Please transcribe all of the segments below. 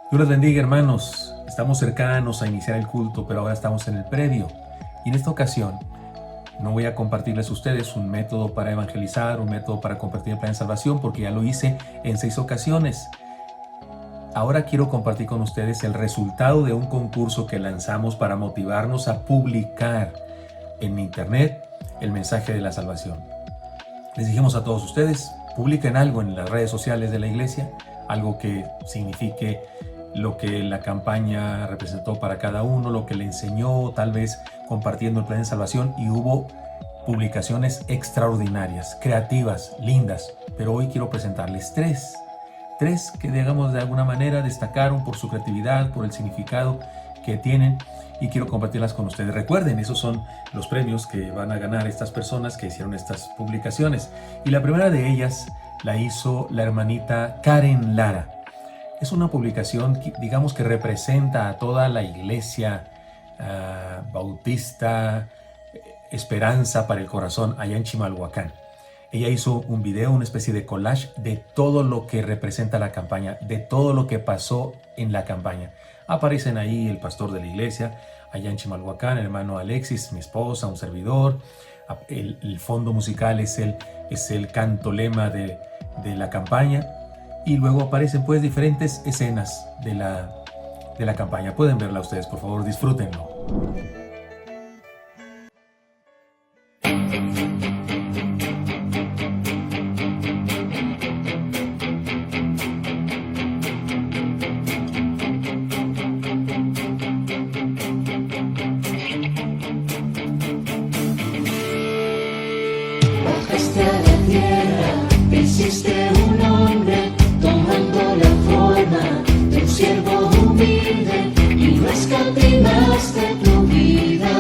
Dios les bendiga, hermanos. Estamos cercanos a iniciar el culto, pero ahora estamos en el previo. Y en esta ocasión no voy a compartirles a ustedes un método para evangelizar, un método para compartir el plan de salvación, porque ya lo hice en 6 ocasiones. Ahora quiero compartir con ustedes el resultado de un concurso que lanzamos para motivarnos a publicar en internet el mensaje de la salvación. Les dijimos a todos ustedes, publiquen algo en las redes sociales de la iglesia, algo que signifique lo que la campaña representó para cada uno, lo que le enseñó, tal vez compartiendo el plan de salvación, y hubo publicaciones extraordinarias, creativas, lindas, pero hoy quiero presentarles tres que, digamos, de alguna manera destacaron por su creatividad, por el significado que tienen, y quiero compartirlas con ustedes. Recuerden, esos son los premios que van a ganar estas personas que hicieron estas publicaciones. Y la primera de ellas la hizo la hermanita Karen Lara. Es una publicación, digamos, que representa a toda la iglesia bautista Esperanza para el Corazón allá en Chimalhuacán. Ella hizo un video, una especie de collage de todo lo que representa la campaña, de todo lo que pasó en la campaña. Aparecen ahí el pastor de la iglesia, allá en Chimalhuacán, el hermano Alexis, mi esposa, un servidor. El fondo musical es el canto lema de la campaña. Y luego aparecen pues diferentes escenas de la campaña. Pueden verla ustedes, por favor, disfrútenlo. Bajaste a la tierra, te hiciste un hombre, tomando la forma de un siervo humilde, y no escatimaste tu vida,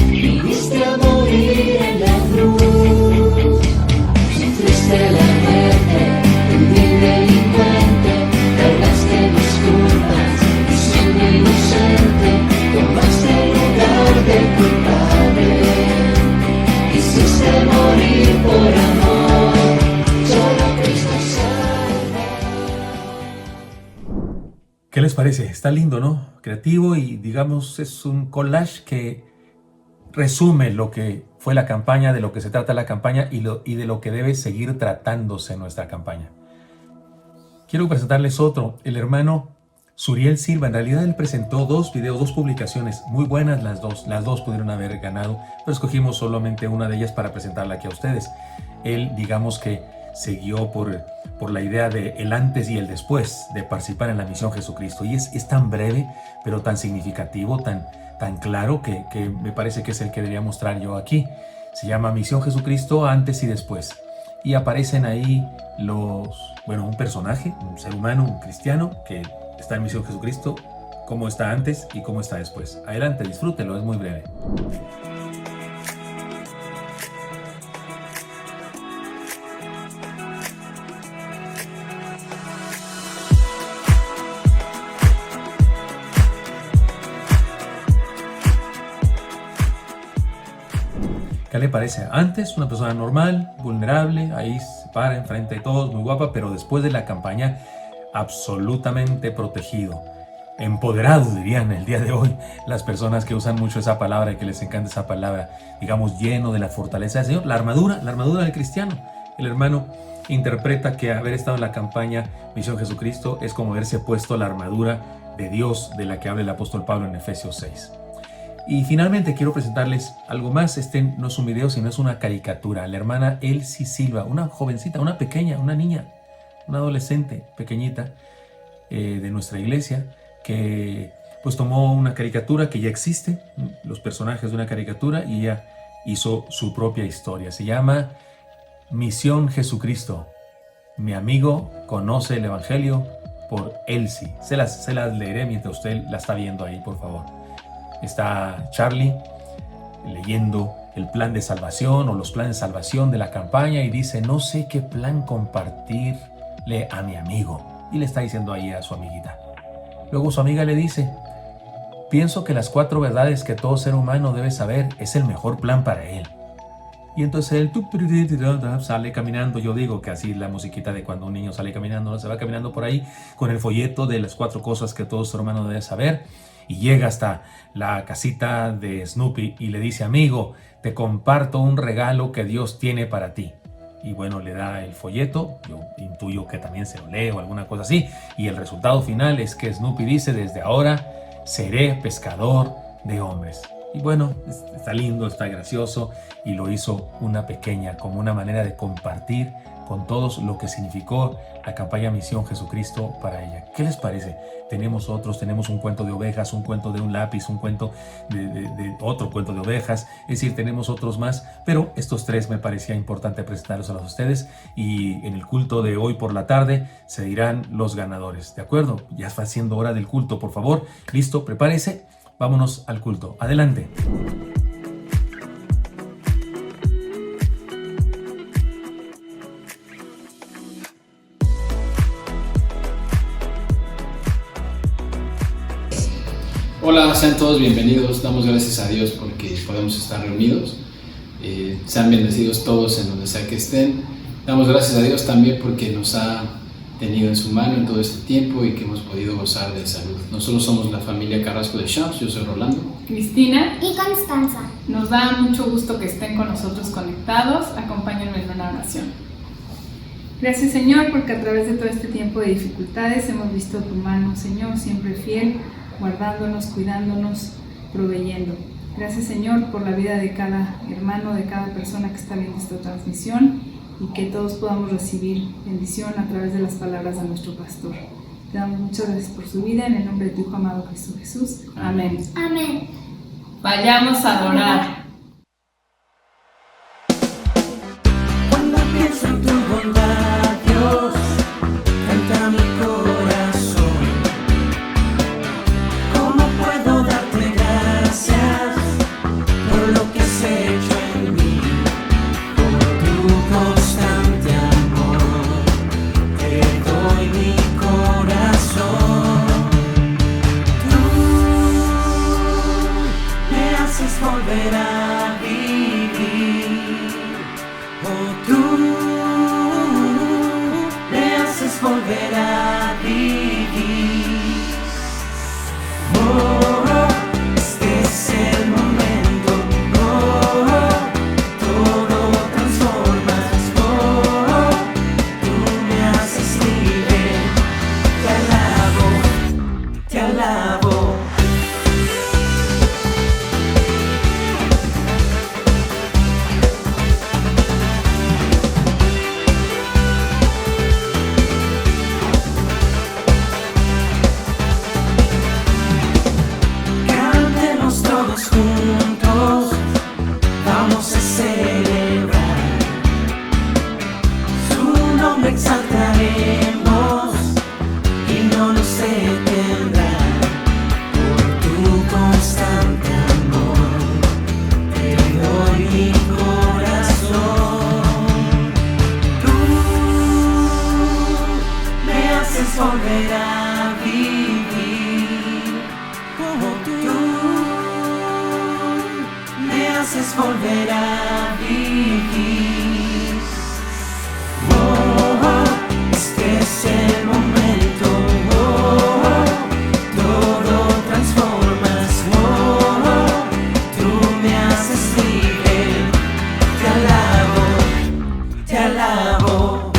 viniste a morir en la cruz, sufriste la muerte de un vil delincuente, cargaste las culpas y siendo inocente, tomaste el lugar del culpable. Quisiste morir por amor, solo Cristo salva. ¿Qué les parece? Está lindo, ¿no? Creativo, y digamos es un collage que resume lo que fue la campaña, de lo que se trata la campaña y de lo que debe seguir tratándose nuestra campaña. Quiero presentarles otro, el hermano Suriel Silva. En realidad él presentó dos videos, dos publicaciones, muy buenas las dos pudieron haber ganado, pero escogimos solamente una de ellas para presentarla aquí a ustedes. Él, digamos que siguió por la idea de el antes y el después de participar en la misión Jesucristo, y es tan breve, pero tan significativo, tan claro, que me parece que es el que debería mostrar yo aquí. Se llama Misión Jesucristo antes y después, y aparecen ahí un personaje, un ser humano, un cristiano que está en Misión Jesucristo, cómo está antes y cómo está después. Adelante, disfrútelo, es muy breve. ¿Qué le parece? Antes, una persona normal, vulnerable, ahí se para enfrente de todos, muy guapa, pero después de la campaña, absolutamente protegido, empoderado, dirían el día de hoy las personas que usan mucho esa palabra y que les encanta esa palabra, digamos, lleno de la fortaleza del Señor, la armadura del cristiano. El hermano interpreta que haber estado en la campaña Misión Jesucristo es como haberse puesto la armadura de Dios, de la que habla el apóstol Pablo en Efesios 6. Y finalmente quiero presentarles algo más. Este no es un video, sino es una caricatura. La hermana Elsie Silva, una jovencita, una pequeña, una niña, una adolescente pequeñita de nuestra iglesia, que pues tomó una caricatura que ya existe, los personajes de una caricatura, y ella hizo su propia historia. Se llama Misión Jesucristo. Mi amigo conoce el Evangelio, por Elsie. Se las leeré mientras usted la está viendo ahí, por favor. Está Charlie leyendo el plan de salvación o los planes de salvación de la campaña y dice: no sé qué plan compartirle a mi amigo. Y le está diciendo ahí a su amiguita. Luego su amiga le dice: pienso que las 4 verdades que todo ser humano debe saber es el mejor plan para él. Y entonces él sale caminando. Yo digo que así es la musiquita de cuando un niño sale caminando, ¿no? Se va caminando por ahí con el folleto de las 4 cosas que todo ser humano debe saber. Y llega hasta la casita de Snoopy y le dice: amigo, te comparto un regalo que Dios tiene para ti. Y bueno, le da el folleto, yo intuyo que también se lo lee o alguna cosa así. Y el resultado final es que Snoopy dice: desde ahora seré pescador de hombres. Y bueno, está lindo, está gracioso, y lo hizo una pequeña, como una manera de compartir con todos lo que significó la campaña Misión Jesucristo para ella. ¿Qué les parece? Tenemos un cuento de ovejas, un cuento de un lápiz, un cuento de otro cuento de ovejas, es decir, tenemos otros más, pero estos 3 me parecía importante presentarlos a ustedes, y en el culto de hoy por la tarde se dirán los ganadores, ¿de acuerdo? Ya está siendo hora del culto, por favor, listo, prepárese, vámonos al culto, adelante. Hola, sean todos bienvenidos. Damos gracias a Dios porque podemos estar reunidos. Sean bendecidos todos en donde sea que estén. Damos gracias a Dios también porque nos ha tenido en su mano en todo este tiempo y que hemos podido gozar de salud. Nosotros somos la familia Carrasco de Champs. Yo soy Rolando, Cristina y Constanza. Nos da mucho gusto que estén con nosotros conectados. Acompáñenme en una oración. Gracias, Señor, porque a través de todo este tiempo de dificultades hemos visto tu mano, Señor, siempre fiel, guardándonos, cuidándonos, proveyendo. Gracias, Señor, por la vida de cada hermano, de cada persona que está viendo esta transmisión, y que todos podamos recibir bendición a través de las palabras de nuestro pastor. Te damos muchas gracias por su vida, en el nombre de tu Hijo amado Cristo Jesús. Amén. Amén. Vayamos a adorar. Cuando pienso en tu bondad, Dios, canta mi corazón. ¿Cómo puedo darte gracias por lo que has hecho en mí? Por tu constante amor, te doy mi corazón. Tú me haces volver a vivir. Oh, tú me haces volver a vivir. Oh, este es el momento. Oh, todo transformas. Oh, tú me haces libre. Te alabo, te alabo. Cantemos todos juntos, vamos a celebrar. Su nombre exaltaremos y no nos detendrá. Por tu constante amor, te doy mi corazón. Tú me haces volver a vivir. Como tú me haces volver a vivir. Oh, este es el momento. Oh, todo transformas. Oh, tú me haces libre. Te alabo, te alabo.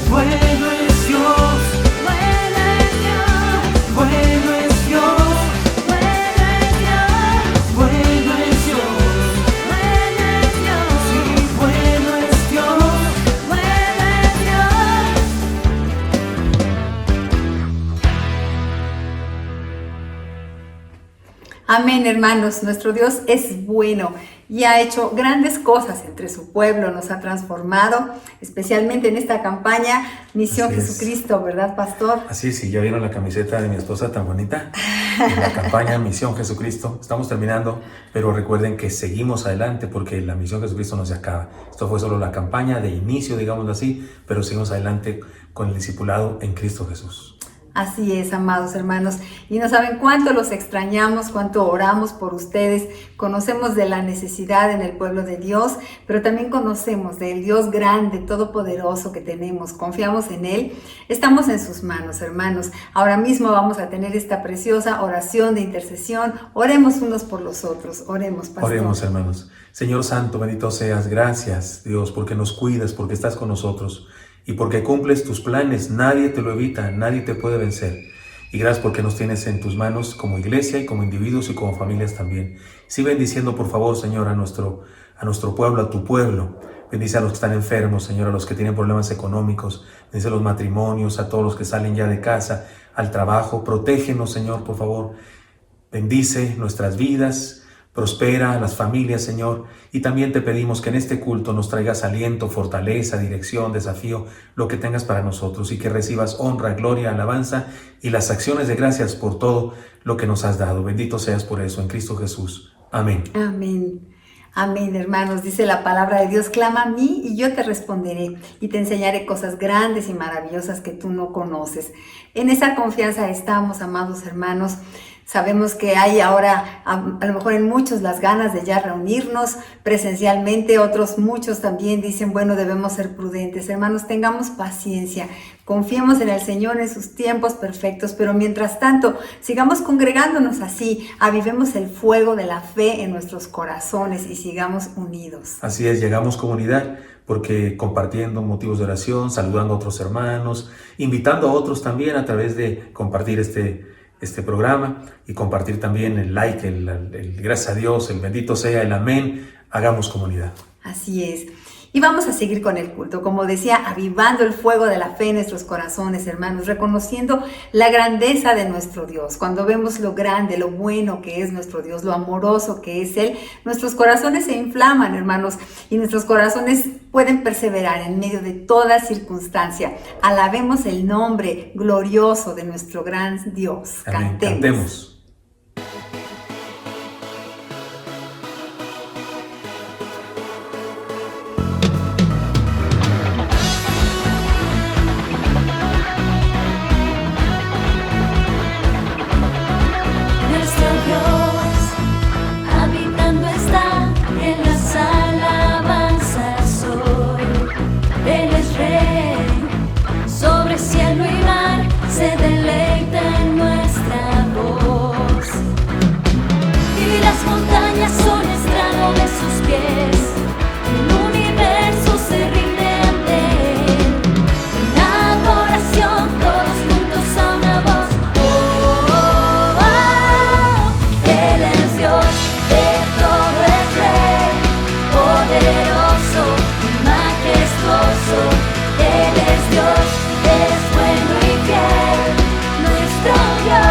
Bueno es Dios, bueno es Dios, bueno es Dios, bueno es Dios, bueno es Dios, sí, bueno es Dios, bueno es Dios. Amén, hermanos. Nuestro Dios es bueno y ha hecho grandes cosas entre su pueblo, nos ha transformado, especialmente en esta campaña Misión Así es. Jesucristo, ¿verdad, pastor? Así es, sí, ya vieron la camiseta de mi esposa tan bonita. La campaña Misión Jesucristo. Estamos terminando, pero recuerden que seguimos adelante porque la Misión Jesucristo no se acaba. Esto fue solo la campaña de inicio, digámoslo así, pero seguimos adelante con el discipulado en Cristo Jesús. Así es, amados hermanos, y no saben cuánto los extrañamos, cuánto oramos por ustedes, conocemos de la necesidad en el pueblo de Dios, pero también conocemos del Dios grande, todopoderoso que tenemos, confiamos en Él, estamos en sus manos, hermanos. Ahora mismo vamos a tener esta preciosa oración de intercesión, oremos unos por los otros, oremos, pastor. Oremos, hermanos. Señor Santo, bendito seas, gracias, Dios, porque nos cuidas, porque estás con nosotros. Y porque cumples tus planes, nadie te lo evita, nadie te puede vencer. Y gracias porque nos tienes en tus manos como iglesia y como individuos y como familias también. Sigue bendiciendo, por favor, Señor, a nuestro pueblo, a tu pueblo. Bendice a los que están enfermos, Señor, a los que tienen problemas económicos. Bendice a los matrimonios, a todos los que salen ya de casa, al trabajo. Protégenos, Señor, por favor. Bendice nuestras vidas. Prospera a las familias, Señor, y también te pedimos que en este culto nos traigas aliento, fortaleza, dirección, desafío, lo que tengas para nosotros y que recibas honra, gloria, alabanza y las acciones de gracias por todo lo que nos has dado. Bendito seas por eso en Cristo Jesús. Amén. Amén. Amén, hermanos. Dice la palabra de Dios, clama a mí y yo te responderé y te enseñaré cosas grandes y maravillosas que tú no conoces. En esa confianza estamos, amados hermanos. Sabemos que hay ahora, a lo mejor en muchos, las ganas de ya reunirnos presencialmente. Otros, muchos también dicen, bueno, debemos ser prudentes. Hermanos, tengamos paciencia. Confiemos en el Señor en sus tiempos perfectos, pero mientras tanto, sigamos congregándonos así, avivemos el fuego de la fe en nuestros corazones y sigamos unidos. Así es, llegamos comunidad porque compartiendo motivos de oración, saludando a otros hermanos, invitando a otros también a través de compartir este programa y compartir también el like, el gracias a Dios, el bendito sea, el amén. Hagamos comunidad. Así es. Y vamos a seguir con el culto, como decía, avivando el fuego de la fe en nuestros corazones, hermanos, reconociendo la grandeza de nuestro Dios. Cuando vemos lo grande, lo bueno que es nuestro Dios, lo amoroso que es Él, nuestros corazones se inflaman, hermanos, y nuestros corazones pueden perseverar en medio de toda circunstancia. Alabemos el nombre glorioso de nuestro gran Dios. Amén. Cantemos. Cantemos. Nuestro Dios habitando está en las alabanzas hoy. Él es Rey, sobre cielo y mar se deleita en nuestra voz. Y las montañas son estrado de sus pies, el universo se rinde ante Él. En adoración todos juntos a una voz. Él es Dios, de todo es Rey, poderoso y majestuoso. Él es Dios, es bueno y fiel, nuestro Dios.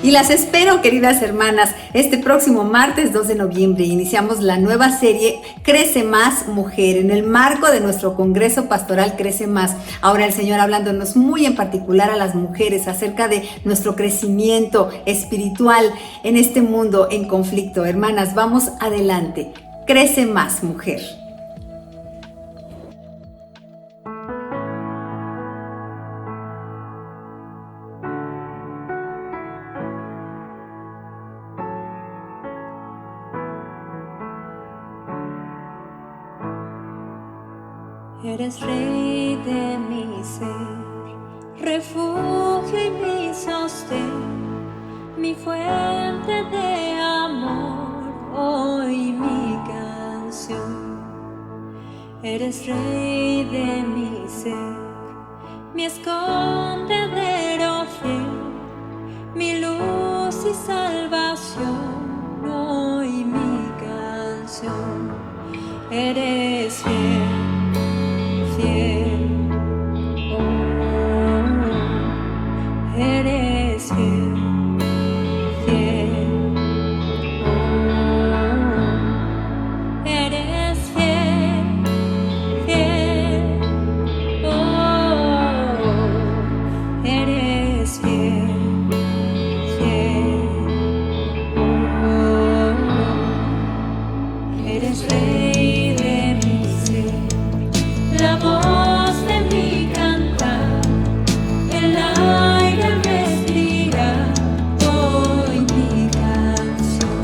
Y las espero, queridas hermanas, este próximo martes 2 de noviembre. Iniciamos la nueva serie Crece Más Mujer en el marco de nuestro Congreso Pastoral Crece Más. Ahora el Señor hablándonos muy en particular a las mujeres acerca de nuestro crecimiento espiritual en este mundo en conflicto. Hermanas, vamos adelante. Crece Más Mujer. Eres rey de mi ser, refugio y mi sostén, mi fuente de amor, hoy mi canción. Eres rey de mi ser, mi escondedero fiel, mi luz y salvación, hoy mi canción. Eres fiel. Fiel, oh, eres fiel, fiel, oh, eres fiel, fiel, oh, eres fiel, fiel, oh, eres rey de mi ser. La voz de mi cantar, el aire respira, hoy mi canción.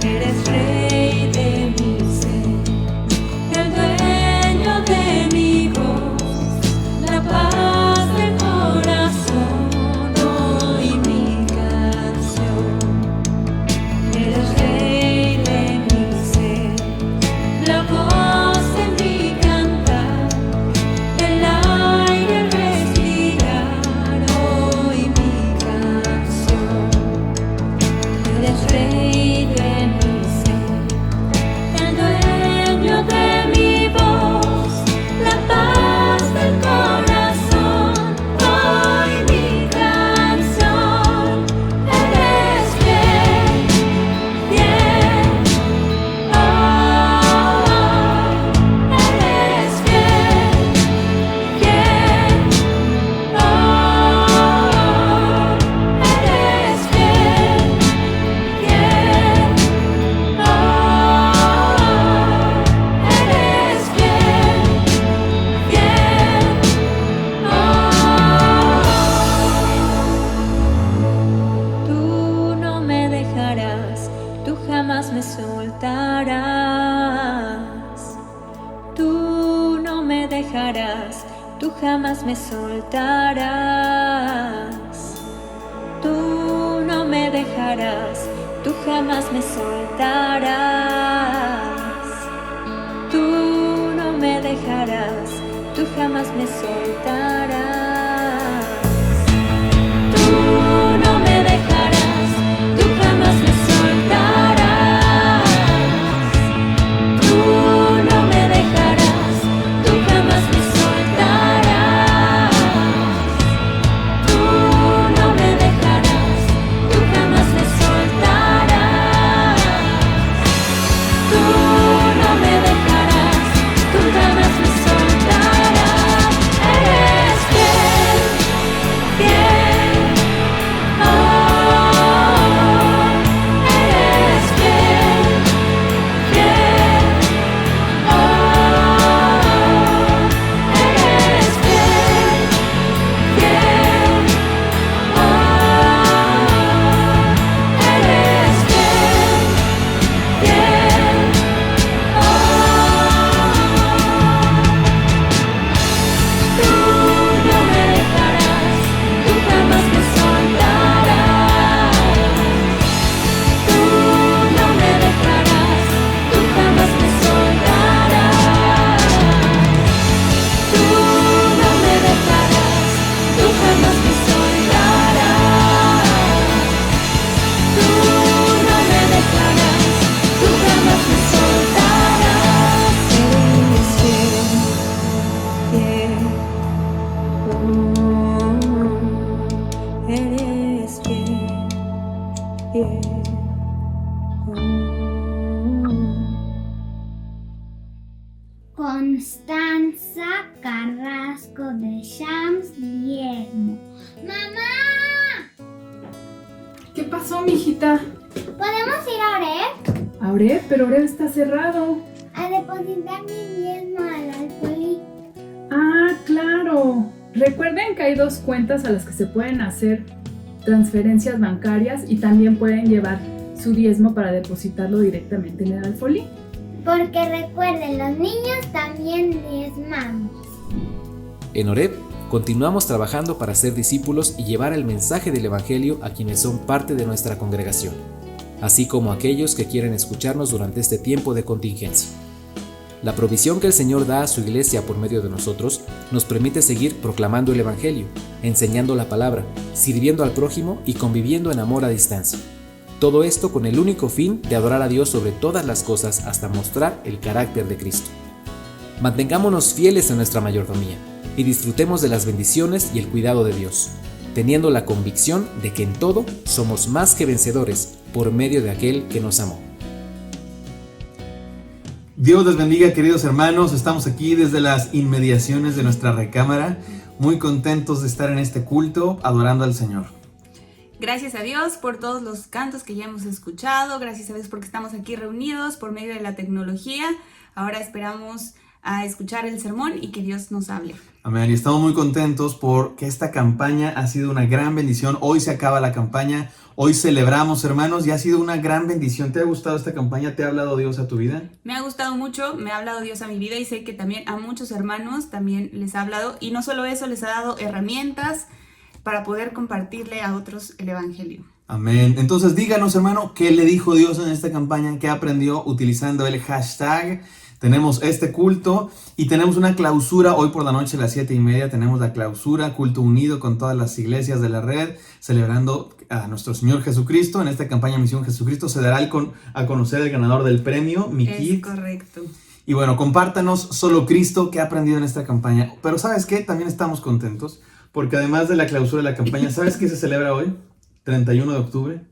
Eres rey de mi ser, el dueño de mi voz, la paz del corazón, hoy mi canción. Eres rey de mi ser, la voz me soltarás, tú no me dejarás, tú jamás me soltarás, tú no me dejarás, tú jamás me soltarás, tú no me dejarás, tú jamás me soltarás, tú no me dejarás, tú jamás me soltarás. Tú no me dejarás, tú jamás me soltarás. Tú no me dejarás, tú jamás me soltarás. Tú no me dejarás, tú jamás me soltarás. Eres Constanza Carrasco de Shams Diezmo. ¡Mamá! ¿Qué pasó, mijita? ¿Podemos ir a Oreb? ¿A Oreb? Pero Oreb está cerrado. A depositar mi diezmo al alfolí. Ah, claro. Recuerden que hay 2 cuentas a las que se pueden hacer transferencias bancarias y también pueden llevar su diezmo para depositarlo directamente en el alfolí. Porque recuerden, los niños también diezmamos. En Oreb, continuamos trabajando para ser discípulos y llevar el mensaje del Evangelio a quienes son parte de nuestra congregación, así como a aquellos que quieren escucharnos durante este tiempo de contingencia. La provisión que el Señor da a su iglesia por medio de nosotros nos permite seguir proclamando el Evangelio, enseñando la palabra, sirviendo al prójimo y conviviendo en amor a distancia. Todo esto con el único fin de adorar a Dios sobre todas las cosas hasta mostrar el carácter de Cristo. Mantengámonos fieles a nuestra mayordomía y disfrutemos de las bendiciones y el cuidado de Dios, teniendo la convicción de que en todo somos más que vencedores por medio de aquel que nos amó. Dios les bendiga, queridos hermanos. Estamos aquí desde las inmediaciones de nuestra recámara, muy contentos de estar en este culto adorando al Señor. Gracias a Dios por todos los cantos que ya hemos escuchado, gracias a Dios porque estamos aquí reunidos por medio de la tecnología. Ahora esperamos a escuchar el sermón y que Dios nos hable. Amén, y estamos muy contentos porque esta campaña ha sido una gran bendición. Hoy se acaba la campaña, hoy celebramos, hermanos, y ha sido una gran bendición. ¿Te ha gustado esta campaña? ¿Te ha hablado Dios a tu vida? Me ha gustado mucho, me ha hablado Dios a mi vida y sé que también a muchos hermanos también les ha hablado. Y no solo eso, les ha dado herramientas para poder compartirle a otros el Evangelio. Amén. Entonces díganos, hermano, ¿qué le dijo Dios en esta campaña? ¿Qué aprendió utilizando el hashtag? Tenemos este culto y tenemos una clausura hoy por la noche a las 7:30. Tenemos la clausura, culto unido con todas las iglesias de la red, celebrando a nuestro Señor Jesucristo. En esta campaña Misión Jesucristo se dará a conocer el ganador del premio, mi kit. Es correcto. Y bueno, compártanos solo Cristo que ha aprendido en esta campaña. Pero ¿sabes qué? También estamos contentos porque además de la clausura de la campaña, ¿sabes qué se celebra hoy? 31 de octubre.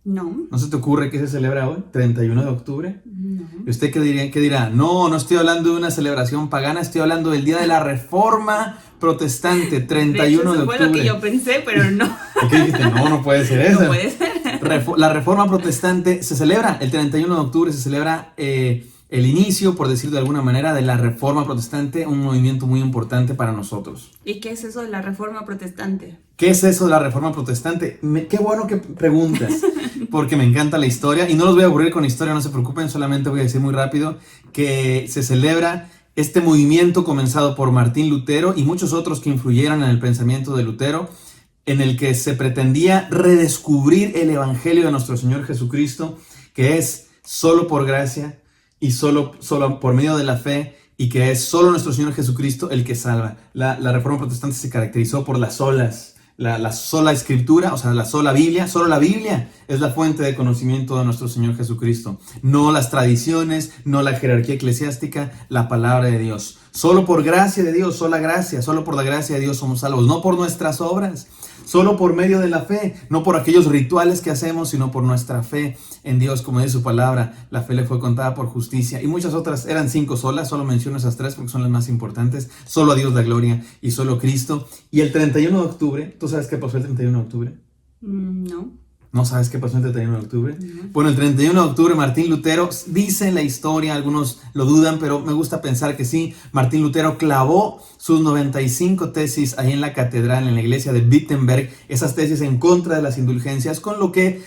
No. ¿No se te ocurre qué se celebra hoy? 31 de octubre. No. ¿Y usted qué dirá? No estoy hablando de una celebración pagana, estoy hablando del Día de la Reforma Protestante, 31 de octubre. Fue lo que yo pensé, pero no. ¿Y qué dijiste? No puede ser eso. No puede ser. La Reforma Protestante se celebra, el 31 de octubre se celebra el inicio, por decirlo de alguna manera, de la Reforma Protestante, un movimiento muy importante para nosotros. ¿Y qué es eso de la Reforma Protestante? ¿Qué es eso de la Reforma Protestante? Qué bueno que preguntas, porque me encanta la historia y no los voy a aburrir con historia, no se preocupen, solamente voy a decir muy rápido que se celebra este movimiento comenzado por Martín Lutero y muchos otros que influyeron en el pensamiento de Lutero, en el que se pretendía redescubrir el Evangelio de nuestro Señor Jesucristo, que es solo por gracia y solo por medio de la fe, y que es solo nuestro Señor Jesucristo el que salva. La Reforma Protestante se caracterizó por las solas, la sola escritura, o sea, la sola Biblia. Solo la Biblia es la fuente de conocimiento de nuestro Señor Jesucristo. No las tradiciones, no la jerarquía eclesiástica, la palabra de Dios. Solo por gracia de Dios, solo por la gracia de Dios somos salvos, no por nuestras obras. Solo por medio de la fe, no por aquellos rituales que hacemos, sino por nuestra fe en Dios, como dice su palabra. La fe le fue contada por justicia. Y muchas otras, eran 5 solas, solo menciono esas 3 porque son las más importantes. Solo a Dios la gloria y solo Cristo. Y el 31 de octubre, ¿tú sabes qué pasó el 31 de octubre? No. ¿No sabes qué pasó el 31 de octubre? No. Bueno, el 31 de octubre Martín Lutero, dice en la historia, algunos lo dudan, pero me gusta pensar que sí, Martín Lutero clavó sus 95 tesis ahí en la catedral, en la iglesia de Wittenberg, esas tesis en contra de las indulgencias, con lo que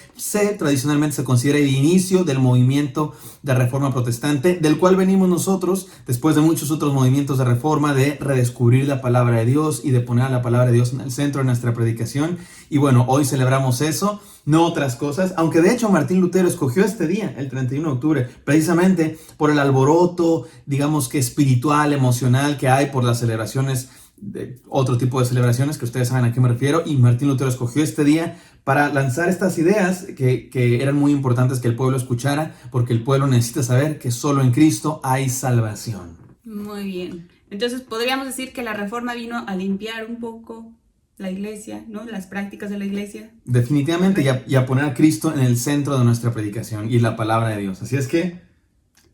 tradicionalmente se considera el inicio del movimiento de Reforma Protestante, del cual venimos nosotros, después de muchos otros movimientos de reforma, de redescubrir la palabra de Dios y de poner a la palabra de Dios en el centro de nuestra predicación. Y bueno, hoy celebramos eso, no otras cosas, aunque de hecho Martín Lutero escogió este día, el 31 de octubre, precisamente por el alboroto, digamos que espiritual, emocional que hay por las celebraciones, de otro tipo de celebraciones que ustedes saben a qué me refiero, y Martín Lutero escogió este día para lanzar estas ideas que eran muy importantes que el pueblo escuchara, porque el pueblo necesita saber que solo en Cristo hay salvación. Muy bien. Entonces podríamos decir que la Reforma vino a limpiar un poco la iglesia, ¿no? Las prácticas de la iglesia. Definitivamente, y a poner a Cristo en el centro de nuestra predicación y la palabra de Dios. Así es que,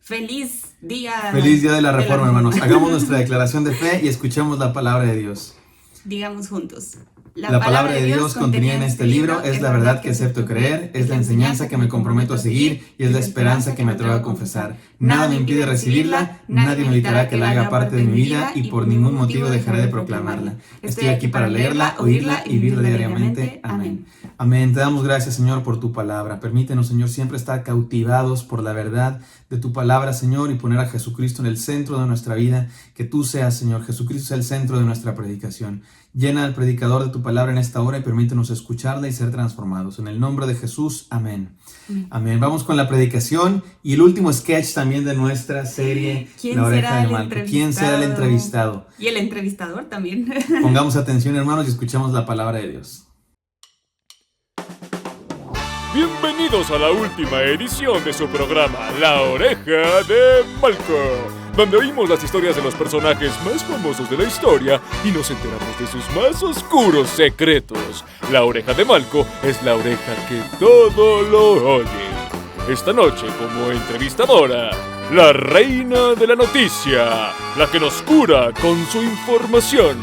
Feliz día de la Reforma, hermanos. Hagamos nuestra declaración de fe y escuchemos la palabra de Dios. Digamos juntos. La palabra de Dios contenida en este libro es la verdad que acepto creer, es la enseñanza que me comprometo a seguir y es la esperanza que me atrevo a confesar. Nada me impide recibirla, nadie me evitará que la haga parte de mi vida y por ningún motivo dejaré de proclamarla. Estoy aquí para leerla, oírla y vivirla diariamente. Amén. Amén. Te damos gracias, Señor, por tu palabra. Permítenos, Señor, siempre estar cautivados por la verdad de tu palabra, Señor, y poner a Jesucristo en el centro de nuestra vida. Que tú seas, Señor, Jesucristo sea el centro de nuestra predicación. Llena al predicador de tu palabra en esta hora y permítenos escucharla y ser transformados. En el nombre de Jesús, amén. Amén. Vamos con la predicación y el último sketch también de nuestra serie, La Oreja de Malco. ¿Quién será el entrevistado? Y el entrevistador también. Pongamos atención, hermanos, y escuchemos la palabra de Dios. Bienvenidos a la última edición de su programa, La Oreja de Malco, donde oímos las historias de los personajes más famosos de la historia y nos enteramos de sus más oscuros secretos. La Oreja de Malco es la oreja que todo lo oye. Esta noche, como entrevistadora, la reina de la noticia, la que nos cura con su información,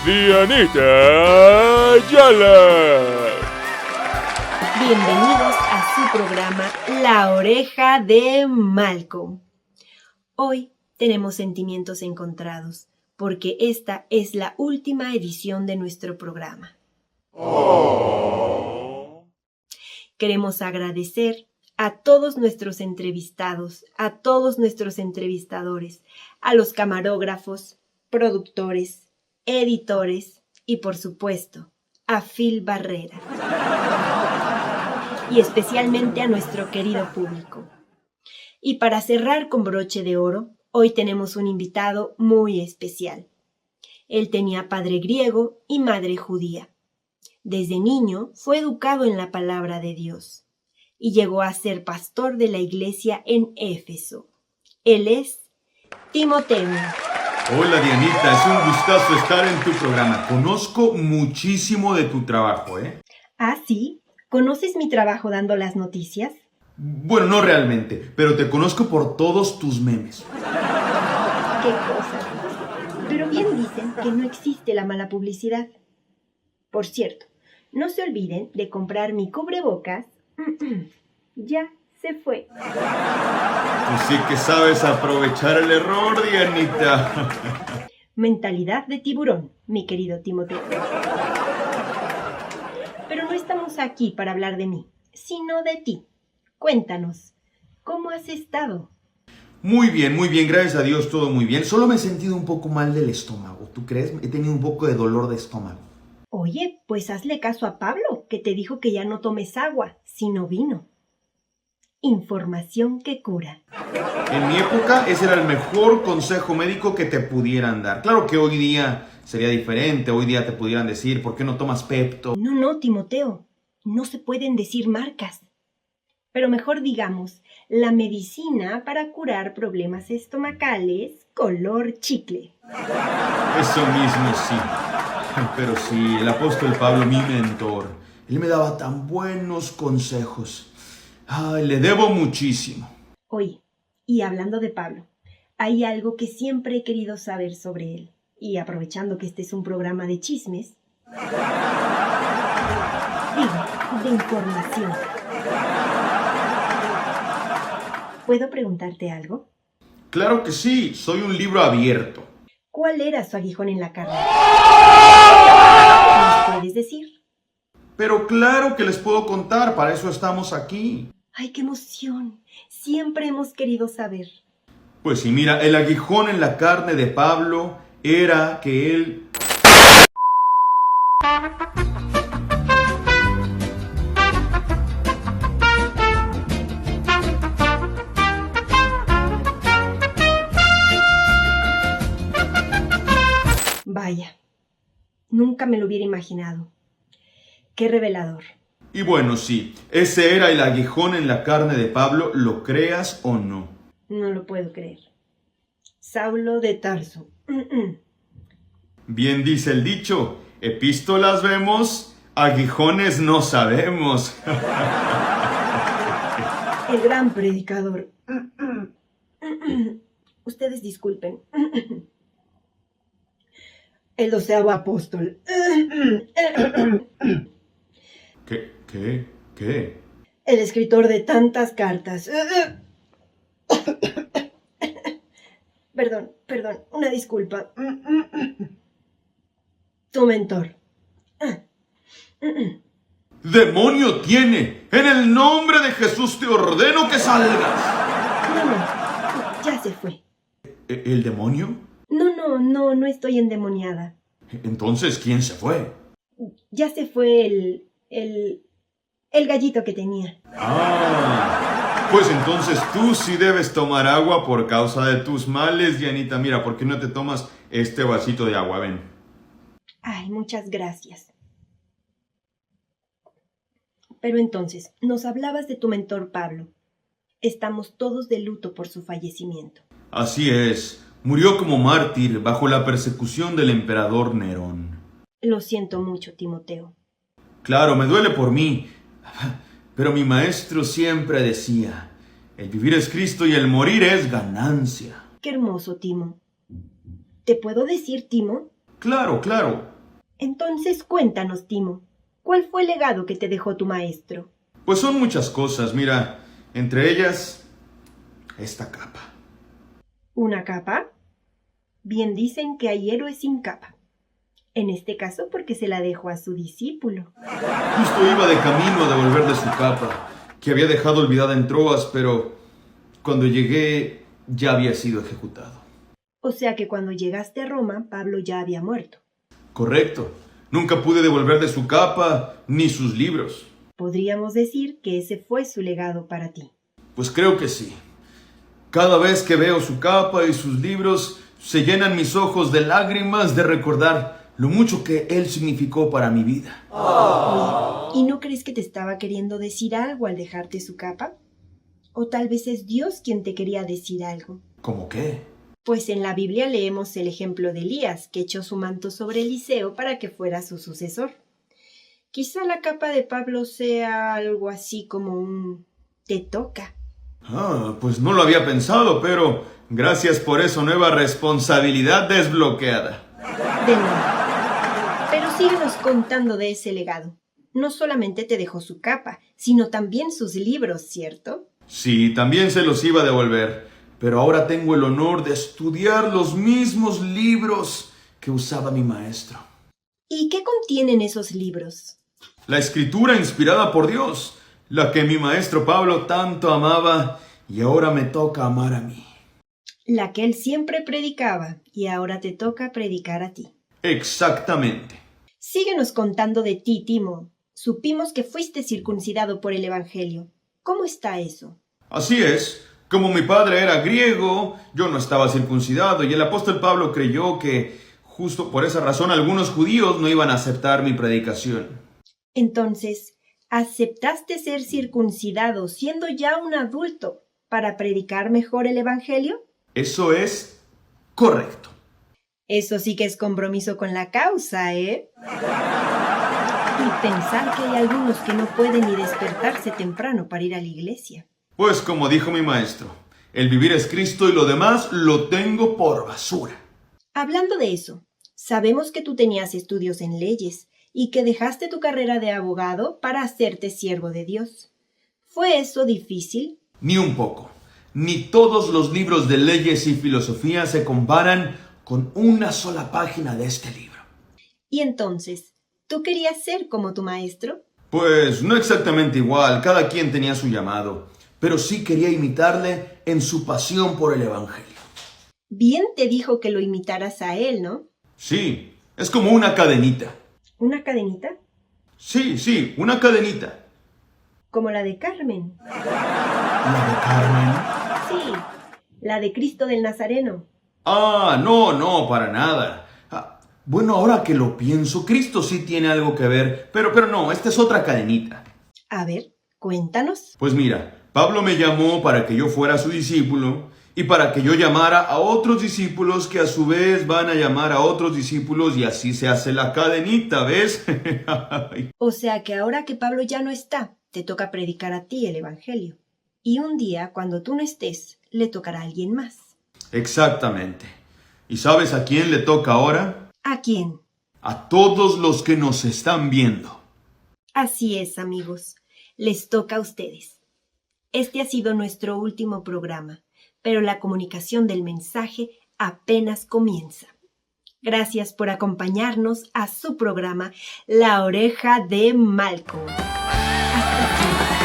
Dianita Ayala. Bienvenidos a su programa La Oreja de Malco. Hoy tenemos sentimientos encontrados, porque esta es la última edición de nuestro programa. Queremos agradecer a todos nuestros entrevistados, a todos nuestros entrevistadores, a los camarógrafos, productores, editores y, por supuesto, a Phil Barrera. Y especialmente a nuestro querido público. Y para cerrar con broche de oro, hoy tenemos un invitado muy especial. Él tenía padre griego y madre judía. Desde niño fue educado en la palabra de Dios y llegó a ser pastor de la iglesia en Éfeso. Él es Timoteo. Hola Dianita, es un gustazo estar en tu programa. Conozco muchísimo de tu trabajo, ¿eh? ¿Ah, sí? ¿Conoces mi trabajo dando las noticias? Bueno, no realmente, pero te conozco por todos tus memes. ¡Qué cosa! Pero bien dicen que no existe la mala publicidad. Por cierto, no se olviden de comprar mi cubrebocas. Ya se fue. Tú sí que sabes aprovechar el error, Dianita. Mentalidad de tiburón, mi querido Timoteo. Pero no estamos aquí para hablar de mí, sino de ti. Cuéntanos, ¿cómo has estado? Muy bien, gracias a Dios, todo muy bien. Solo me he sentido un poco mal del estómago, ¿tú crees? He tenido un poco de dolor de estómago. Oye, pues hazle caso a Pablo, que te dijo que ya no tomes agua, sino vino. Información que cura. En mi época ese era el mejor consejo médico que te pudieran dar. Claro que hoy día sería diferente, hoy día te pudieran decir, ¿por qué no tomas Pepto? No, Timoteo, no se pueden decir marcas. Pero mejor digamos, la medicina para curar problemas estomacales color chicle. Eso mismo sí. Pero sí, el apóstol Pablo, mi mentor, él me daba tan buenos consejos. Ay, le debo muchísimo. Oye, y hablando de Pablo, hay algo que siempre he querido saber sobre él. Y aprovechando que este es un programa de chismes, digo, de información. ¿Puedo preguntarte algo? Claro que sí, soy un libro abierto. ¿Cuál era su aguijón en la carne? ¿Nos puedes decir? Pero claro que les puedo contar, para eso estamos aquí. ¡Ay, qué emoción! Siempre hemos querido saber. Pues sí, mira, el aguijón en la carne de Pablo era que él... Vaya, nunca me lo hubiera imaginado. Qué revelador. Y bueno, sí, ese era el aguijón en la carne de Pablo, lo creas o no. No lo puedo creer. Saulo de Tarso. Bien dice el dicho, Epístolas vemos, aguijones no sabemos. El gran predicador. Ustedes disculpen. El 12º apóstol. ¿Qué? El escritor de tantas cartas. Perdón, una disculpa. Tu mentor. ¡Demonio tiene! En el nombre de Jesús te ordeno que salgas. No, ya se fue. ¿El demonio? No estoy endemoniada. Entonces, ¿quién se fue? Ya se fue el gallito que tenía. Pues entonces tú sí debes tomar agua por causa de tus males, Dianita. Mira, ¿por qué no te tomas este vasito de agua? Ven. Ay, muchas gracias. Pero entonces, nos hablabas de tu mentor Pablo. Estamos todos de luto por su fallecimiento. Así es. Murió como mártir bajo la persecución del emperador Nerón. Lo siento mucho, Timoteo. Claro, me duele por mí. Pero mi maestro siempre decía, el vivir es Cristo y el morir es ganancia. Qué hermoso, Timo. ¿Te puedo decir, Timo? Claro. Entonces cuéntanos, Timo. ¿Cuál fue el legado que te dejó tu maestro? Pues son muchas cosas, mira. Entre ellas, esta capa. ¿Una capa? Bien dicen que hay héroes sin capa. En este caso porque se la dejó a su discípulo. Justo iba de camino a devolver de su capa, que había dejado olvidada en Troas, pero cuando llegué ya había sido ejecutado. O sea que cuando llegaste a Roma, Pablo ya había muerto. Correcto. Nunca pude devolver de su capa ni sus libros. Podríamos decir que ese fue su legado para ti. Pues creo que sí. Cada vez que veo su capa y sus libros, se llenan mis ojos de lágrimas de recordar lo mucho que él significó para mi vida. Oye, ¿y no crees que te estaba queriendo decir algo al dejarte su capa? ¿O tal vez es Dios quien te quería decir algo? ¿Cómo qué? Pues en la Biblia leemos el ejemplo de Elías, que echó su manto sobre Eliseo para que fuera su sucesor. Quizá la capa de Pablo sea algo así como un te toca. Pues no lo había pensado, pero gracias por esa nueva responsabilidad desbloqueada. De nada. Pero síguenos contando de ese legado. No solamente te dejó su capa, sino también sus libros, ¿cierto? Sí, también se los iba a devolver, pero ahora tengo el honor de estudiar los mismos libros que usaba mi maestro. ¿Y qué contienen esos libros? La escritura inspirada por Dios, la que mi maestro Pablo tanto amaba y ahora me toca amar a mí. La que él siempre predicaba y ahora te toca predicar a ti. Exactamente. Síguenos contando de ti, Timo. Supimos que fuiste circuncidado por el Evangelio. ¿Cómo está eso? Así es. Como mi padre era griego, yo no estaba circuncidado y el apóstol Pablo creyó que justo por esa razón algunos judíos no iban a aceptar mi predicación. Entonces, ¿aceptaste ser circuncidado siendo ya un adulto para predicar mejor el Evangelio? Eso es correcto. Eso sí que es compromiso con la causa, ¿eh? Y pensar que hay algunos que no pueden ni despertarse temprano para ir a la iglesia. Pues como dijo mi maestro, el vivir es Cristo y lo demás lo tengo por basura. Hablando de eso, sabemos que tú tenías estudios en leyes y que dejaste tu carrera de abogado para hacerte siervo de Dios. ¿Fue eso difícil? Ni un poco. Ni todos los libros de leyes y filosofía se comparan con una sola página de este libro. Y entonces, ¿tú querías ser como tu maestro? Pues no exactamente igual, cada quien tenía su llamado, pero sí quería imitarle en su pasión por el Evangelio. Bien te dijo que lo imitaras a él, ¿no? Sí, es como una cadenita. ¿Una cadenita? Sí, una cadenita. Como la de Carmen. ¿La de Carmen? Sí, la de Cristo del Nazareno. No, para nada. Bueno, ahora que lo pienso, Cristo sí tiene algo que ver, pero no, esta es otra cadenita. A ver, cuéntanos. Pues mira, Pablo me llamó para que yo fuera su discípulo y para que yo llamara a otros discípulos que a su vez van a llamar a otros discípulos y así se hace la cadenita, ¿ves? O sea que ahora que Pablo ya no está, te toca predicar a ti el Evangelio. Y un día, cuando tú no estés, le tocará a alguien más. Exactamente. ¿Y sabes a quién le toca ahora? ¿A quién? A todos los que nos están viendo. Así es, amigos. Les toca a ustedes. Este ha sido nuestro último programa, pero la comunicación del mensaje apenas comienza. Gracias por acompañarnos a su programa La Oreja de Malcolm. Hasta siempre.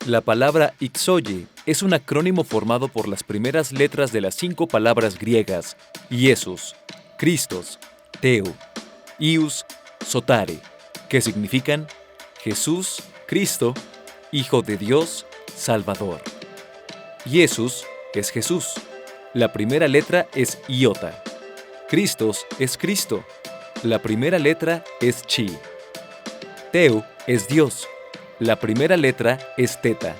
La palabra ixoye es un acrónimo formado por las primeras letras de las 5 palabras griegas Iesus, Christos, Teo, Ius, Sotare, que significan Jesús, Cristo, Hijo de Dios, Salvador. Jesús es Jesús. La primera letra es iota. Christos es Cristo. La primera letra es chi. Teo es Dios. La primera letra es teta.